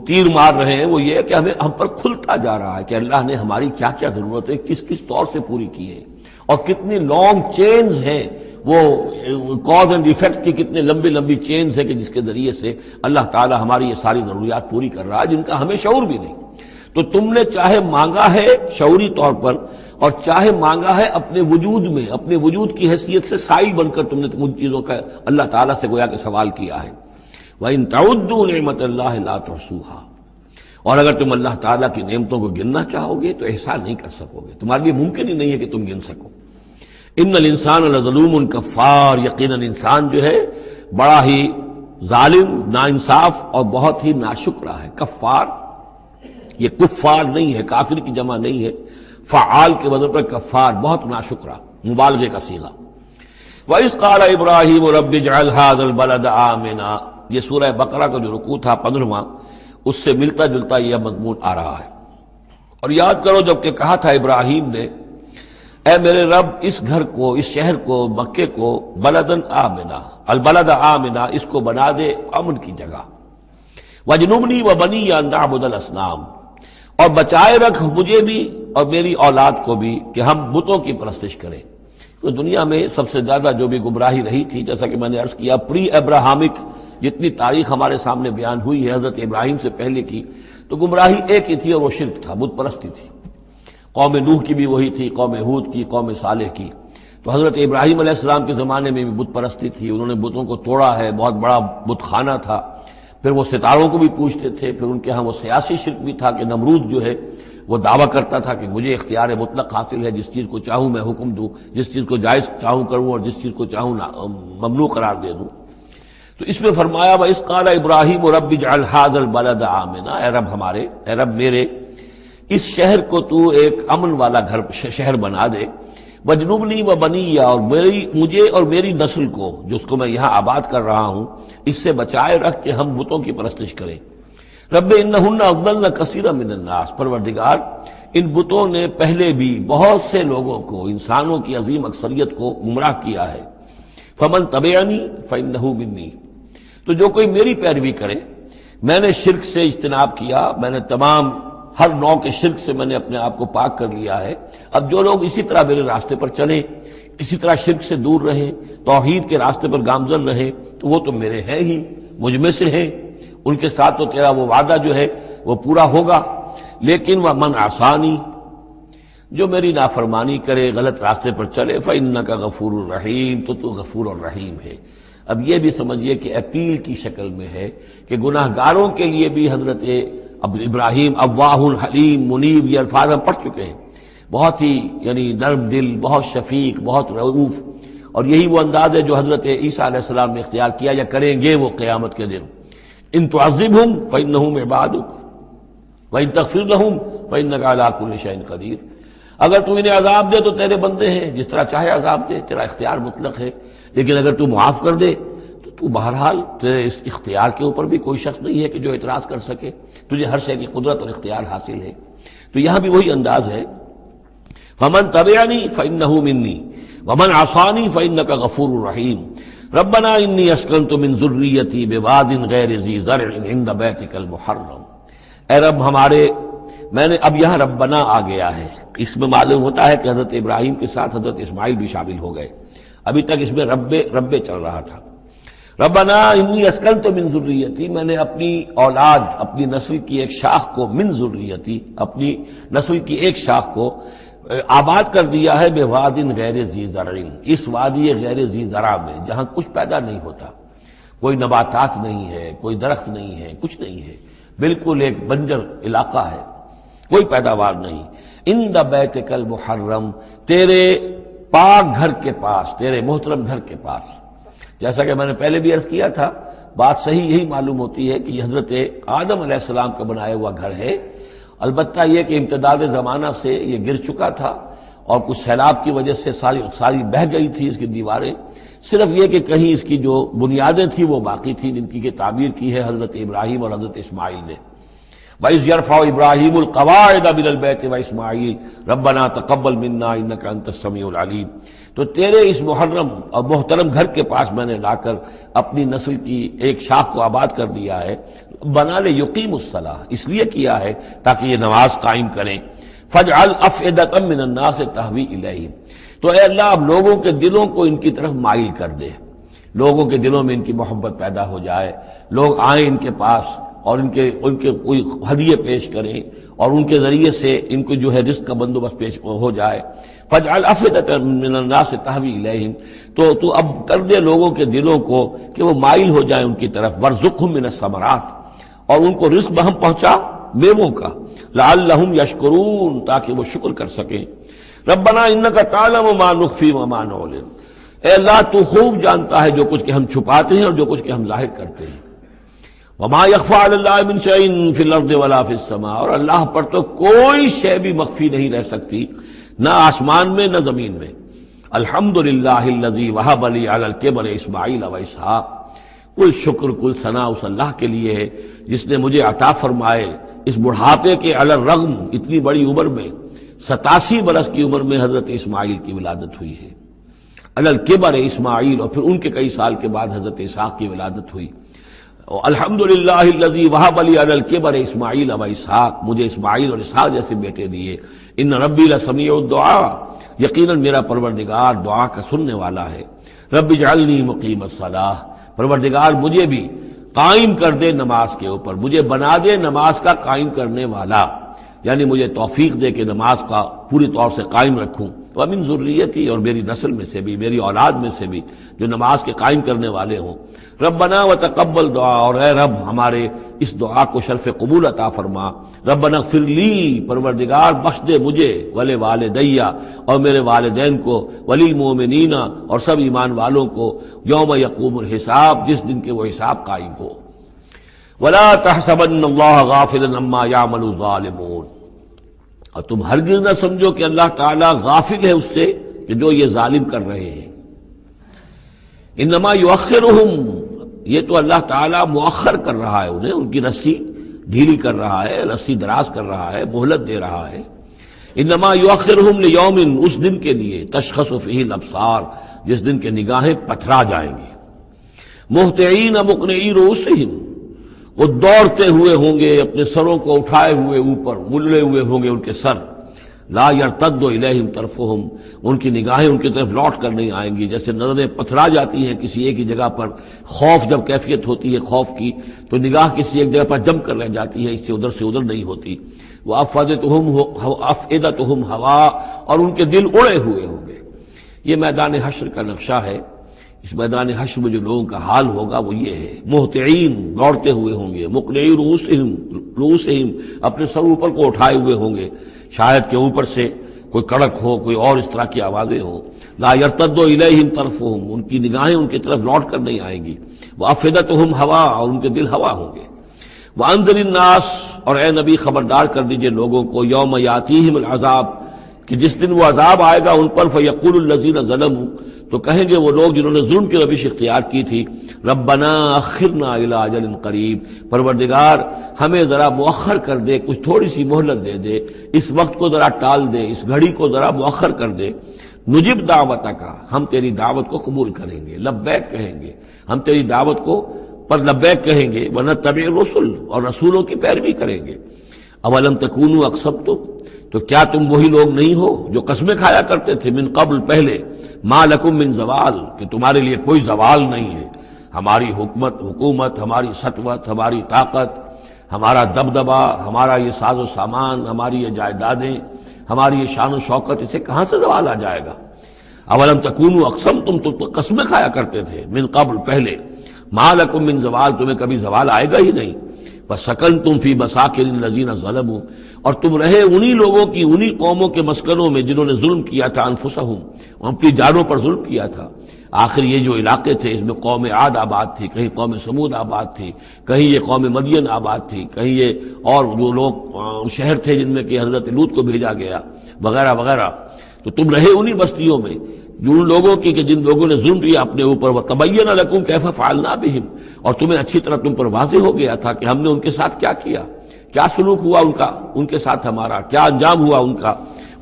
تیر مار رہے ہیں وہ یہ ہے کہ ہم پر کھلتا جا رہا ہے کہ اللہ نے ہماری کیا کیا ضرورتیں کس کس طور سے پوری کی ہیں، اور کتنی لانگ چینز ہیں، وہ کاز اینڈ ایفیکٹ کی کتنے لمبی چینز ہیں کہ جس کے ذریعے سے اللہ تعالیٰ ہماری یہ ساری ضروریات پوری کر رہا ہے جن کا ہمیں شعور بھی نہیں. تو تم نے چاہے مانگا ہے شعوری طور پر، اور چاہے مانگا ہے اپنے وجود میں، اپنے وجود کی حیثیت سے سائل بن کر تم نے ان چیزوں کا اللہ تعالیٰ سے گویا کہ سوال کیا ہے. وَإِن تَعُدُّوا نِعْمَتَ اللَّهِ لَا تُحْصُوهَا، اور اگر تم اللہ تعالیٰ کی نعمتوں کو گننا چاہو گے تو احسان نہیں کر سکو گے، تمہارے لیے ممکن ہی نہیں ہے کہ تم گن سکو. ان الانسان لظلوم کفار، یقیناً انسان جو ہے بڑا ہی ظالم، ناانصاف اور بہت ہی ناشکرا ہے. کفار، یہ کفار نہیں ہے، کافر کی جمع نہیں ہے، فعال کے وزن پر کفار، بہت ناشکرا، مبالغے کا صیغہ. وَإِذْ قَالَ إِبْرَاهِيمُ رَبِّ اجْعَلْ هَٰذَا الْبَلَدَ آمِنًا، یہ سورہ بقرہ کا جو رکوع تھا 15واں، اس سے ملتا جلتا یہ مضمون آ رہا ہے. اور یاد کرو جب کہ کہا تھا ابراہیم نے، اے میرے رب اس گھر کو، اس شہر کو، مکے کو، بلدن آمنا، البلد آمنا، اس کو بنا دے امن کی جگہ. وَجْنُبْنِي وَبَنِيَّ أَن نَّعْبُدَ الْأَصْنَامَ، اور بچائے رکھ مجھے بھی اور میری اولاد کو بھی کہ ہم بتوں کی پرستش کریں. تو دنیا میں سب سے زیادہ جو بھی گمراہی رہی تھی، جیسا کہ میں نے عرض کیا، پری ابراہمک جتنی تاریخ ہمارے سامنے بیان ہوئی ہے حضرت ابراہیم سے پہلے کی، تو گمراہی ایک ہی تھی اور وہ شرک تھا، بت پرستی تھی. قوم نوح کی بھی وہی تھی، قوم ہود کی، قوم صالح کی. تو حضرت ابراہیم علیہ السلام کے زمانے میں بھی بت پرستی تھی، انہوں نے بتوں کو توڑا ہے، بہت بڑا بت خانہ تھا. پھر وہ ستاروں کو بھی پوجتے تھے. پھر ان کے ہاں وہ سیاسی شرک بھی تھا کہ نمرود جو ہے وہ دعویٰ کرتا تھا کہ مجھے اختیار مطلق حاصل ہے، جس چیز کو چاہوں میں حکم دوں، جس چیز کو جائز چاہوں کروں اور جس چیز کو چاہوں ممنوع قرار دے دوں. تو اس میں فرمایا وَإِذْ قَالَ إِبْرَاهِيمُ رَبِّ اجْعَلْ هَٰذَا الْبَلَدَ آمِنًا، اے رب ہمارے، اے رب میرے، اس شہر کو تو ایک امن والا گھر شہر بنا دے. وجنبنی و بنیہ، اور مجھے اور میری نسل کو، جس کو میں یہاں آباد کر رہا ہوں، اس سے بچائے رکھ کہ ہم بتوں کی پرستش کریں۔ رب انہن اضللن کثیرا من الناس، پروردگار ان بتوں نے پہلے بھی بہت سے لوگوں کو، انسانوں کی عظیم اکثریت کو گمراہ کیا ہے۔ فمن تبعنی فانہ منی، تو جو کوئی میری پیروی کرے، میں نے شرک سے اجتناب کیا، میں نے تمام ہر نوع کے شرک سے میں نے اپنے آپ کو پاک کر لیا ہے۔ اب جو لوگ اسی طرح میرے راستے پر چلیں، اسی طرح شرک سے دور رہیں، توحید کے راستے پر گامزن رہیں، تو وہ تو میرے ہیں ہی، مجھ میں سے ہیں، ان کے ساتھ تو تیرا وہ وعدہ جو ہے وہ پورا ہوگا۔ لیکن ومن عصانی، جو میری نافرمانی کرے، غلط راستے پر چلے، فإنک غفور الرحیم، تو غفور الرحیم ہے۔ اب یہ بھی سمجھیے کہ اپیل کی شکل میں ہے کہ گناہ گاروں کے لیے بھی حضرت ابراہیم اواہ حلیم منیب، یہ الفاظ ہم پڑھ چکے ہیں، بہت ہی یعنی نرم دل، بہت شفیق، بہت رؤوف، اور یہی وہ انداز ہے جو حضرت عیسیٰ علیہ السلام نے اختیار کیا یا کریں گے وہ قیامت کے دن۔ ان تعذبہم فإنہم عبادک وإن تغفر لہم فإنک علی کل شیء قدیر، اگر تو انہیں عذاب دے تو تیرے بندے ہیں، جس طرح چاہے عذاب دے، تیرا اختیار مطلق ہے، لیکن اگر تو معاف کر دے تو بہرحال تیرے اس اختیار کے اوپر بھی کوئی شخص نہیں ہے کہ جو اعتراض کر سکے، تجھے ہر شے کی قدرت اور اختیار حاصل ہے۔ تو یہاں بھی وہی انداز ہے، فمن تبعنی فإنہ منی ومن عصانی فإنک غفور رحیم۔ ربنا انی اسکنت من ذریتی بواد غیر ذی زرع عند بیتک المحرم، اے رب ہمارے، میں نے اب یہاں ربنا آ گیا ہے، اس میں معلوم ہوتا ہے کہ حضرت ابراہیم کے ساتھ حضرت اسماعیل بھی شامل ہو گئے، ابھی تک اس میں رب چل رہا تھا۔ ربنا انی اسکنت من ذریتی، میں نے اپنی اولاد، اپنی نسل کی ایک شاخ کو، من ذریتی، اپنی نسل کی ایک شاخ کو آباد کر دیا ہے، بواد غیر ذی زرع، اس وادی غیر ذی زرع میں، جہاں کچھ پیدا نہیں ہوتا، کوئی نباتات نہیں ہے، کوئی درخت نہیں ہے، کچھ نہیں ہے، بالکل ایک بنجر علاقہ ہے، کوئی پیداوار نہیں۔ عند بیتک المحرم، تیرے پاک گھر کے پاس، تیرے محترم گھر کے پاس۔ جیسا کہ میں نے پہلے بھی عرض کیا تھا، بات صحیح یہی معلوم ہوتی ہے کہ یہ حضرت آدم علیہ السلام کا بنایا ہوا گھر ہے، البتہ یہ کہ امتداد زمانہ سے یہ گر چکا تھا اور کچھ سیلاب کی وجہ سے ساری بہہ گئی تھی اس کی دیواریں، صرف یہ کہ کہیں اس کی جو بنیادیں تھیں وہ باقی تھیں، جن کی کہ تعمیر کی ہے حضرت ابراہیم اور حضرت اسماعیل نے۔ وَإِذْ يَرْفَعُ إِبْرَاهِيمُ الْقَوَاعِدَ مِنَ الْبَيْتِ وَإِسْمَاعِيلُ رَبَّنَا تَقَبَّلْ مِنَّا إِنَّكَ أَنْتَ السَّمِيعُ الْعَلِيمُ، تو تیرے اس محرم اور محترم گھر کے پاس میں نے لا کر اپنی نسل کی ایک شاخ کو آباد کر دیا ہے، بنا لے یقیم الصلاح، اس لیے کیا ہے تاکہ یہ نماز قائم کریں۔ فَاجْعَلْ أَفْئِدَةً مِّنَ النَّاسِ تَهْوِي إِلَيْهِمْ، تو اے اللہ اب لوگوں کے دلوں کو ان کی طرف مائل کر دے، لوگوں کے دلوں میں ان کی محبت پیدا ہو جائے، لوگ آئیں ان کے پاس اور ان کے کوئی ہدیے پیش کریں اور ان کے ذریعے سے ان کو جو ہے رزق کا بندوبست پیش ہو جائے۔ فَاجْعَلْ أَفْئِدَةً مِّنَ النَّاسِ تَهْوِي إِلَيْهِمْ، تو اب کر دے لوگوں کے دلوں کو کہ وہ مائل ہو جائیں ان کی طرف۔ وَارْزُقْهُم مِّنَ الثَّمَرَاتِ، اور ان کو رزق ہم پہنچا میووں کا، لَعَلَّهُمْ يَشْكُرُونَ، تاکہ وہ شکر کر سکیں۔ رَبَّنَا إِنَّكَ تَعْلَمُ مَا نُخْفِي وَمَا نُعْلِنُ، اے اللہ تو خوب جانتا ہے جو کچھ کہ ہم چھپاتے ہیں اور جو کچھ کہ ہم ظاہر کرتے ہیں۔ وَمَا يَخْفَىٰ عَلَى اللَّهِ مِن شَيْءٍ فِي الْأَرْضِ وَلَا فِي السَّمَاءِ، اور اللہ پر تو کوئی شے بھی مخفی نہیں رہ سکتی، نہ آسمان میں نہ زمین میں۔ الحمدللہ الذی وہب لی علی الکبر اسماعیل و اسحاق، کل شکر کل ثنا اس اللہ کے لیے ہے جس نے مجھے عطا فرمائے اس بڑھاپے کے علی الرغم، اتنی بڑی عمر میں، 87 برس کی عمر میں حضرت اسماعیل کی ولادت ہوئی ہے۔ علی الکبر اسماعیل، اور پھر ان کے کئی سال کے بعد حضرت اسحاق کی ولادت ہوئی۔ الحمدللہ الذی وہب لی علی الکبر اسماعیل و اسحاق، مجھے اسماعیل اور اسحاق جیسے بیٹے دیے۔ ان ربی لسمیع الدعاء، یقیناً میرا پروردگار دعا کا سننے والا ہے۔ رب اجعلنی مقیم الصلاۃ، پروردگار مجھے بھی قائم کر دے نماز کے اوپر، مجھے بنا دے نماز کا قائم کرنے والا، یعنی مجھے توفیق دے کہ نماز کا پوری طور سے قائم رکھوں۔ ومن ذریتی، اور میری نسل میں سے بھی، میری اولاد میں سے بھی جو نماز کے قائم کرنے والے ہوں۔ ربنا وتقبل دعا، اور اے رب ہمارے اس دعا کو شرف قبول عطا فرما۔ ربنا اغفر لی، پروردگار بخش دے مجھے، ولی والدیہ، اور میرے والدین کو، وللمؤمنین، اور سب ایمان والوں کو، یوم یقوم الحساب، جس دن کے وہ حساب قائم ہو۔ ولا تحسبن اللہ غافلا عما یعمل الظالمون، اور تم ہرگز نہ سمجھو کہ اللہ تعالیٰ غافل ہے اس سے کہ جو یہ ظالم کر رہے ہیں. انما یؤخرہم، یہ تو اللہ تعالیٰ مؤخر کر رہا ہے انہیں، ان کی رسی ڈھیلی کر رہا ہے، رسی دراز کر رہا ہے، مہلت دے رہا ہے. انما یؤخرہم لیوم، اس دن کے لیے تشخص فیہ الابصار، جس دن کے نگاہیں پتھرا جائیں گی. مہطعین مقنعی رؤوسہم، وہ دوڑتے ہوئے ہوں گے، اپنے سروں کو اٹھائے ہوئے اوپر، گلے ہوئے ہوں گے ان کے سر. لا یرتد الیہم طرفہم، ان کی نگاہیں ان کی طرف لوٹ کر نہیں آئیں گی. جیسے نظریں پتھرا جاتی ہیں کسی ایک ہی جگہ پر، خوف جب کیفیت ہوتی ہے خوف کی تو نگاہ کسی ایک جگہ پر جم کر رہ جاتی ہے، اس سے ادھر نہیں ہوتی. وَأَفْئِدَتُهُمْ ہوا، اور ان کے دل اڑے ہوئے ہوں گے. یہ میدان حشر کا نقشہ ہے. اس میدان حشر میں جو لوگوں کا حال ہوگا وہ یہ ہے، مہطعین، دوڑتے ہوئے ہوں گے، مقنعی رؤوسہم، اپنے سر اوپر کو اٹھائے ہوئے ہوں گے، شاید کہ اوپر سے کوئی کڑک ہو، کوئی اور اس طرح کی آوازیں ہوں. لا یرتد الیہم طرفہم، ان کی نگاہیں ان کی طرف لوٹ کر نہیں آئیں گی. وافئدتہم ہوا، اور ان کے دل ہوا ہوں گے. وانذر الناس، اور اے نبی خبردار کر دیجئے لوگوں کو، یوم یاتیہم العذاب، کہ جس دن وہ عذاب آئے گا ان پر، فیقول الذین ظلموا، تو کہیں گے وہ لوگ جنہوں نے ظلم کی روش اختیار کی تھی، ربنا اخرنا الی اجل قریب، پروردگار ہمیں ذرا مؤخر کر دے، کچھ تھوڑی سی مہلت دے دے، اس وقت کو ذرا ٹال دے، اس گھڑی کو ذرا مؤخر کر دے. نجب دعوتک، ہم تیری دعوت کو قبول کریں گے، لبیک کہیں گے، ہم تیری دعوت کو پر لبیک کہیں گے. ونتبع الرسل، اور رسولوں کی پیروی کریں گے. اولم تکونوا اقسمتم، تو کیا تم وہی لوگ نہیں ہو جو قسمیں کھایا کرتے تھے، من قبل، پہلے، ما لکم من زوال، کہ تمہارے لیے کوئی زوال نہیں ہے. ہماری حکومت، ہماری سطوت، ہماری طاقت، ہمارا دبدبا، ہمارا یہ ساز و سامان، ہماری یہ جائیدادیں، ہماری یہ شان و شوکت، اسے کہاں سے زوال آ جائے گا؟ اولم تکونوا اقسمتم، تم تو قسمیں کھایا کرتے تھے، من قبل، پہلے، ما لکم من زوال، تمہیں کبھی زوال آئے گا ہی نہیں. فسکنتم فی مساکن الذین ظلموا، اور تم رہے انہی لوگوں کی، انہی قوموں کے مسکنوں میں جنہوں نے ظلم کیا تھا، انفسہم، اپنی جانوں پر ظلم کیا تھا. آخر یہ جو علاقے تھے اس میں قوم عاد آباد تھی، کہیں قوم سمود آباد تھی، کہیں یہ قوم مدین آباد تھی، کہیں یہ اور جو لوگ شہر تھے جن میں کہ حضرت لوط کو بھیجا گیا، وغیرہ وغیرہ. تو تم رہے انہی بستیوں میں جو ان لوگوں کی کہ جن لوگوں نے ظلم کیا اپنے اوپر. وَتَبَيَّنَ لَكُمْ كَيْفَ فَعَلْنَا بِهِمْ، اور تمہیں اچھی طرح تم پر واضح ہو گیا تھا کہ ہم نے ان کے ساتھ کیا کیا، کیا سلوک ہوا ان کا، ان کے ساتھ ہمارا کیا انجام ہوا ان کا.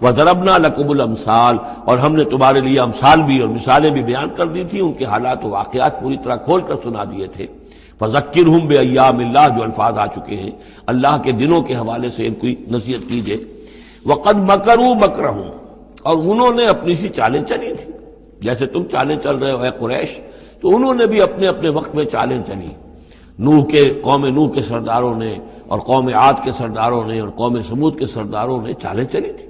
وَضَرَبْنَا لَكُمُ الْأَمْثَالَ، اور ہم نے تمہارے لیے امثال بھی اور مثالیں بھی بیان کر دی تھی، ان کے حالات و واقعات پوری طرح کھول کر سنا دیے تھے. فَذَكِّرْهُمْ بِأَيَّامِ اللَّهِ، جو الفاظ آ چکے ہیں اللہ کے دنوں کے حوالے سے ان کی نصیحت کیجئے. وَقَدْ مَكَرُوا مَكْرَهُمْ، اور انہوں نے اپنی سی چالیں چلی تھی، جیسے تم چالیں چل رہے ہو اے قریش، تو انہوں نے بھی اپنے اپنے وقت میں چالیں چلی. قوم نوح کے سرداروں نے، اور قوم عاد کے سرداروں نے، اور قوم سمود کے سرداروں نے چالیں چلی تھی.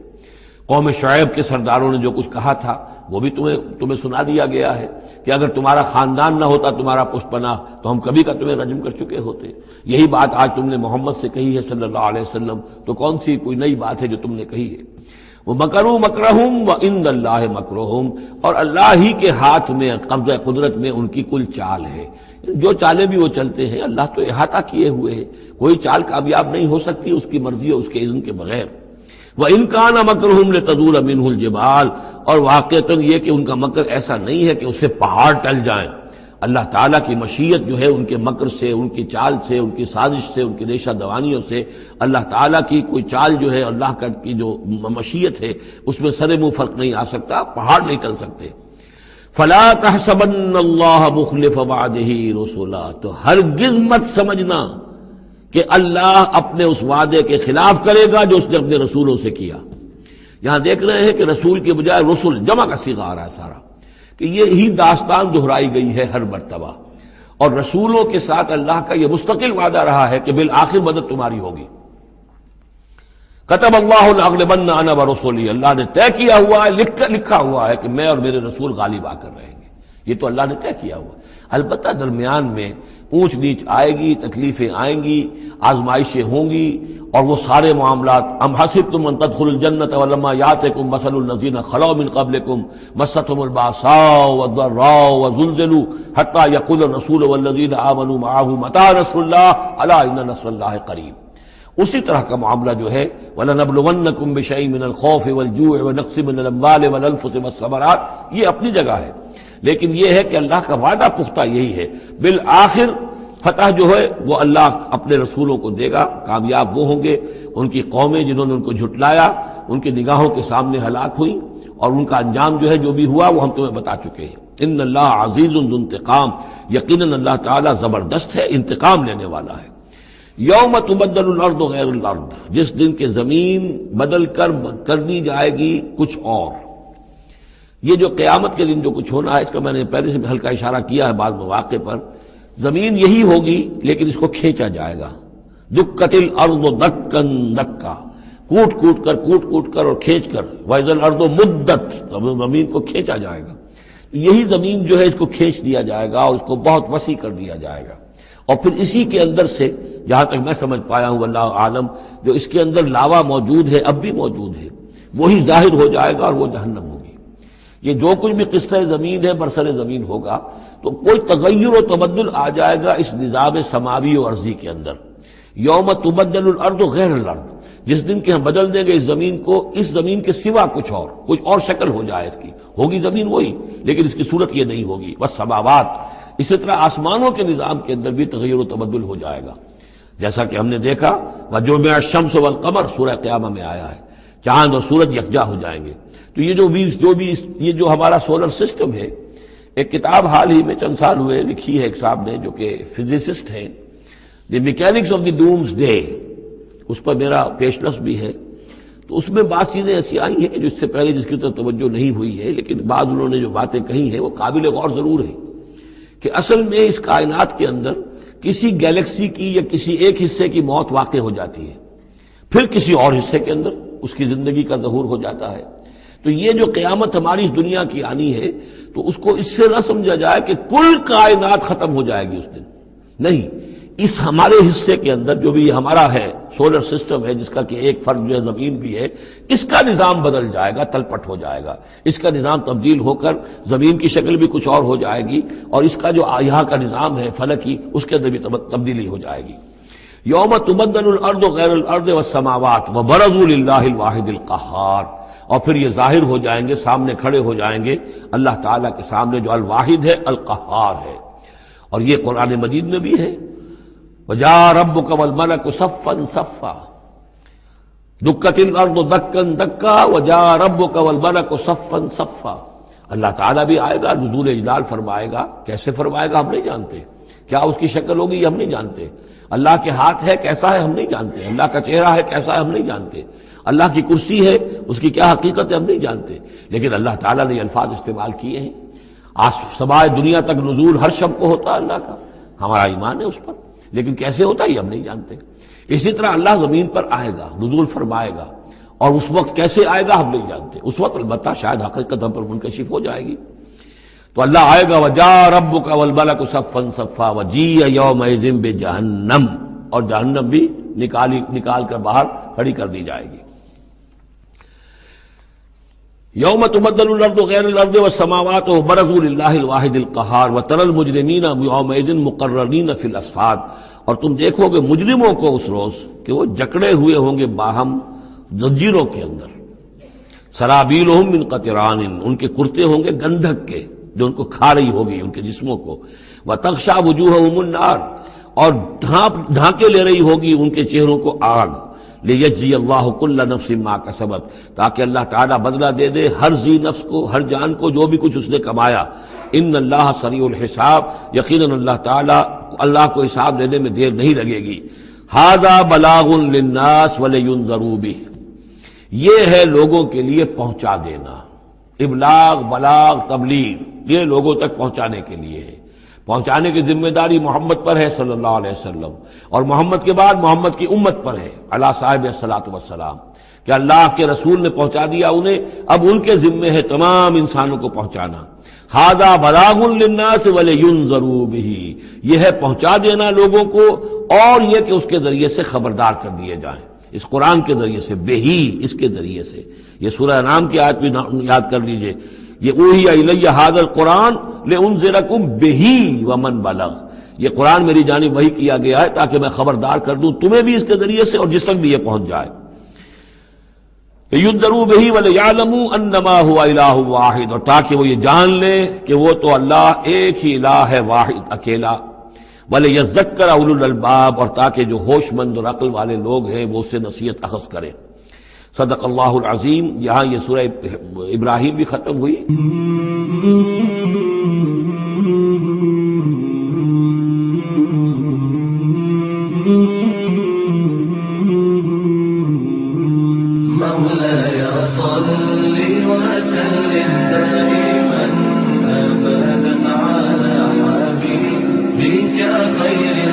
قوم شعیب کے سرداروں نے جو کچھ کہا تھا وہ بھی تمہیں سنا دیا گیا ہے کہ اگر تمہارا خاندان نہ ہوتا، تمہارا پشت پناہ، تو ہم کبھی کا تمہیں رجم کر چکے ہوتے. یہی بات آج تم نے محمد سے کہی ہے صلی اللہ علیہ وسلم، تو کون سی کوئی نئی بات ہے جو تم نے کہی ہے. وَمَكَرُوا مَكْرَهُمْ وَعِندَ اللَّهِ مَكْرُهُمْ، اور اللہ ہی کے ہاتھ میں، قبضہ قدرت میں ان کی کل چال ہے. جو چالیں بھی وہ چلتے ہیں اللہ تو احاطہ کیے ہوئے ہے، کوئی چال کامیاب نہیں ہو سکتی اس کی مرضی اور اس کے اذن کے بغیر. وَإِنْ كَانَ مَكْرُهُمْ لِتَزُولَ مِنْهُ الْجِبَالُ، اور واقعتاً یہ کہ ان کا مکر ایسا نہیں ہے کہ اس سے پہاڑ ٹل جائیں. اللہ تعالیٰ کی مشیت جو ہے ان کے مکر سے، ان کی چال سے، ان کی سازش سے، ان کی ریشہ دوانیوں سے، اللہ تعالیٰ کی کوئی چال جو ہے، اللہ کی جو مشیت ہے اس میں سر منہ فرق نہیں آ سکتا، پہاڑ نہیں ٹل سکتے. فَلَا تَحْسَبَنَّ اللَّهَ مُخْلِفَ وَعْدِهِ رُسُلَهُ، تو ہرگز مت سمجھنا کہ اللہ اپنے اس وعدے کے خلاف کرے گا جو اس نے اپنے رسولوں سے کیا. یہاں دیکھ رہے ہیں کہ رسول کی بجائے رسل، جمع کا صیغہ آ رہا ہے سارا، کہ یہ ہی داستان دہرائی گئی ہے ہر مرتبہ. اور رسولوں کے ساتھ اللہ کا یہ مستقل وعدہ رہا ہے کہ بالآخر مدد تمہاری ہوگی. کتب اللہ لأغلبن انا ورسلی، اللہ نے طے کیا ہوا ہے، لکھا ہوا ہے کہ میں اور میرے رسول غالب آ کر رہیں گے. یہ تو اللہ نے طے کیا ہوا. البتہ درمیان میں اونچ نیچ آئے گی، تکلیفیں آئیں گی، آزمائشیں ہوں گی، اور وہ سارے معاملات. ام حسبتم ان تدخلوا الجنة ولما يأتكم مثل الذين خلوا من قبلكم مستهم البأساء والضراء وزلزلوا حتى يقول الرسول والذين آمنوا معه متى نصر الله ألا إن نصر الله قريب. اسی طرح کا معاملہ جو ہے وَلَنَبْلُوَنَّكُمْ بِشَيْءٍ مِّنَ الْخَوْفِ وَالْجُوعِ وَنَقْصٍ مِّنَ الْأَمْوَالِ وَالْأَنفُسِ وَالثَّمَرَاتِ، یہ اپنی جگہ ہے، لیکن یہ ہے کہ اللہ کا وعدہ پختہ یہی ہے، بالآخر فتح جو ہے وہ اللہ اپنے رسولوں کو دے گا، کامیاب وہ ہوں گے، ان کی قومیں جنہوں نے ان کو جھٹلایا ان کی نگاہوں کے سامنے ہلاک ہوئی، اور ان کا انجام جو ہے جو بھی ہوا وہ ہم تمہیں بتا چکے ہیں۔ ان اللہ عزیز ذو انتقام، یقیناً اللہ تعالیٰ زبردست ہے، انتقام لینے والا ہے۔ یوم تبدل الارض غیر الارض، جس دن کے زمین بدل کر دی جائے گی کچھ اور۔ یہ جو قیامت کے دن جو کچھ ہونا ہے اس کا میں نے پہلے سے ہلکا اشارہ کیا ہے بعض مواقع پر، زمین یہی ہوگی لیکن اس کو کھینچا جائے گا۔ دکت الارض دکن دکا، کوٹ کر اور کھینچ کر، وَإِذَا الْأَرْضُ مُدَّتْ، زمین کو کھینچا جائے گا۔ یہی زمین جو ہے اس کو کھینچ دیا جائے گا اور اس کو بہت وسیع کر دیا جائے گا، اور پھر اسی کے اندر سے جہاں تک میں سمجھ پایا ہوں واللہ عالم، جو اس کے اندر لاوا موجود ہے اب بھی موجود ہے، وہی ظاہر ہو جائے گا اور وہ جہنم ہوگی۔ یہ جو کچھ بھی قصہ زمین ہے برسر زمین ہوگا تو کوئی تغیر و تبدل آ جائے گا اس نظام سماوی و ارضی کے اندر۔ یوم تبدل الارض غیر الارض، جس دن کے ہم بدل دیں گے اس زمین کو، اس زمین کے سوا کچھ اور شکل ہو جائے اس کی، ہوگی زمین وہی لیکن اس کی صورت یہ نہیں ہوگی۔ والسماوات، اسی طرح آسمانوں کے نظام کے اندر بھی تغیر و تبدل ہو جائے گا، جیسا کہ ہم نے دیکھا وَجُمِعَ الشَّمْسُ وَالْقَمَرُ سورہ قیامہ میں آیا ہے، چاند اور سورج یکجا ہو جائیں گے۔ تو یہ جو ہمارا سولر سسٹم ہے، ایک کتاب حال ہی میں چند سال ہوئے لکھی ہے ایک صاحب نے جو کہ فزسسٹ ہیں، the mechanics of the doomsday, اس پر میرا پیشنس بھی ہے۔ تو اس میں بعض چیزیں ایسی آئی ہیں کہ جو اس سے پہلے جس کی طرف توجہ نہیں ہوئی ہے، لیکن بعض انہوں نے جو باتیں کہی ہیں وہ قابل غور ضرور ہے کہ اصل میں اس کائنات کے اندر کسی گیلیکسی کی یا کسی ایک حصے کی موت واقع ہو جاتی ہے، پھر کسی اور حصے کے اندر اس کی زندگی کا ظہور ہو جاتا ہے۔ تو یہ جو قیامت ہماری اس دنیا کی آنی ہے تو اس کو اس سے نہ سمجھا جائے کہ کل کائنات ختم ہو جائے گی اس دن، نہیں، اس ہمارے حصے کے اندر جو بھی ہمارا ہے سولر سسٹم ہے، جس کا کہ ایک فرد جو ہے زمین بھی ہے، اس کا نظام بدل جائے گا، تلپٹ ہو جائے گا، اس کا نظام تبدیل ہو کر زمین کی شکل بھی کچھ اور ہو جائے گی، اور اس کا جو یہاں کا نظام ہے فلکی، اس کے اندر بھی تبدیلی ہو جائے گی۔ یوم تبدل الارض غیر الارض والسماوات وبرزوا للہ الواحد القہار، اور پھر یہ ظاہر ہو جائیں گے، سامنے کھڑے ہو جائیں گے اللہ تعالیٰ کے سامنے جو الواحد ہے، القہار ہے۔ اور یہ قرآن مجید میں بھی ہے، وَجَاءَ رَبُّكَ وَالْمَلَكُ صَفًّا صَفًّا، دُكَّتِ الْأَرْضُ دَكًّا دَكًّا وَجَاءَ رَبُّكَ وَالْمَلَكُ صَفًّا صَفًّا، اللہ تعالیٰ بھی آئے گا، نزول اجلال فرمائے گا، کیسے فرمائے گا ہم نہیں جانتے، کیا اس کی شکل ہوگی یہ ہم نہیں جانتے، اللہ کے ہاتھ ہے کیسا ہے ہم نہیں جانتے، اللہ کا چہرہ ہے کیسا ہے ہم نہیں جانتے، اللہ کی کرسی ہے اس کی کیا حقیقت ہے ہم نہیں جانتے، لیکن اللہ تعالیٰ نے یہ الفاظ استعمال کیے ہیں۔ سمائے دنیا تک نزول ہر شب کو ہوتا ہے اللہ کا، ہمارا ایمان ہے اس پر، لیکن کیسے ہوتا ہے یہ ہم نہیں جانتے۔ اسی طرح اللہ زمین پر آئے گا، نزول فرمائے گا، اور اس وقت کیسے آئے گا ہم نہیں جانتے، اس وقت البتہ شاید حقیقت ہم پر منکشف ہو جائے گی۔ تو اللہ آئے گا وَجَاءَ رَبُّكَ وَالْمَلَكُ صَفًّا صَفًّا وَجِيءَ يَوْمَئِذٍ بِجَهَنَّمَ، اور جہنم بھی نکال کر باہر کھڑی کر دی جائے گی۔ یوم تبدل الارض غیر الارض والسماوات وبرزوا للہ الواحد القہار وتری المجرمین یومئذ مقرنین فی الاصفاد، اور تم دیکھو گے مجرموں کو اس روز کہ وہ جکڑے ہوئے ہوں گے باہم زنجیروں کے اندر، سرابیلہم من قطران، ان کے کرتے ہوں گے گندھک کے جو ان کو کھا رہی ہوگی ان کے جسموں کو، وتغشی وجوہہم النار، اور ڈھانکے لے رہی ہوگی ان کے چہروں کو آگ، لیجزی اللہ کل نفس ما کسبت، تاکہ اللہ تعالیٰ بدلہ دے دے ہر ذی نفس کو، ہر جان کو جو بھی کچھ اس نے کمایا۔ ان اللہ سریع الحساب، یقیناً اللہ تعالیٰ اللہ کو حساب دینے میں دیر نہیں لگے گی۔ ھذا بلاغ للناس ولینذروا بہ، یہ ہے لوگوں کے لیے پہنچا دینا، ابلاغ، بلاغ، تبلیغ، یہ لوگوں تک پہنچانے کے لیے ہے۔ پہنچانے کی ذمہ داری محمد پر ہے صلی اللہ علیہ وسلم، اور محمد کے بعد محمد کی امت پر ہے علی صاحب الصلاۃ والسلام، کہ اللہ کے رسول نے پہنچا دیا انہیں، اب ان کے ذمے ہے تمام انسانوں کو پہنچانا۔ ھذا بلاغ للناس ولینذروا بہ، یہ ہے پہنچا دینا لوگوں کو، اور یہ کہ اس کے ذریعے سے خبردار کر دیے جائیں، اس قرآن کے ذریعے سے، بہی، اس کے ذریعے سے۔ یہ سورہ انعام کی آیت بھی یاد کر لیجئے، یہ اوحی الی ھذا القرآن لانذرکم بہ ومن بلغ، یہ قرآن میری جانب وحی کیا گیا ہے تاکہ میں خبردار کر دوں تمہیں بھی اس کے ذریعے سے اور جس تک بھی یہ پہنچ جائے. یُنذَرُوا بِهِ وَلِيَعْلَمُوا أَنَّمَا هُوَ إِلَٰهٌ وَاحِدٌ، اور تاکہ وہ یہ جان لے کہ وہ تو اللہ ایک ہی الہ ہے، واحد اکیلا. وَلِيَذَّكَّرَ أُولُو الْأَلْبَابِ، اور تاکہ جو ہوش مند اور عقل والے لوگ ہیں وہ اس سے نصیحت اخذ کریں. صدق اللہ العظیم. یہاں یہ سورہ ابراہیم بھی ختم ہوئی. مولاي صل وسلم دائما أبدا على حبيبك خير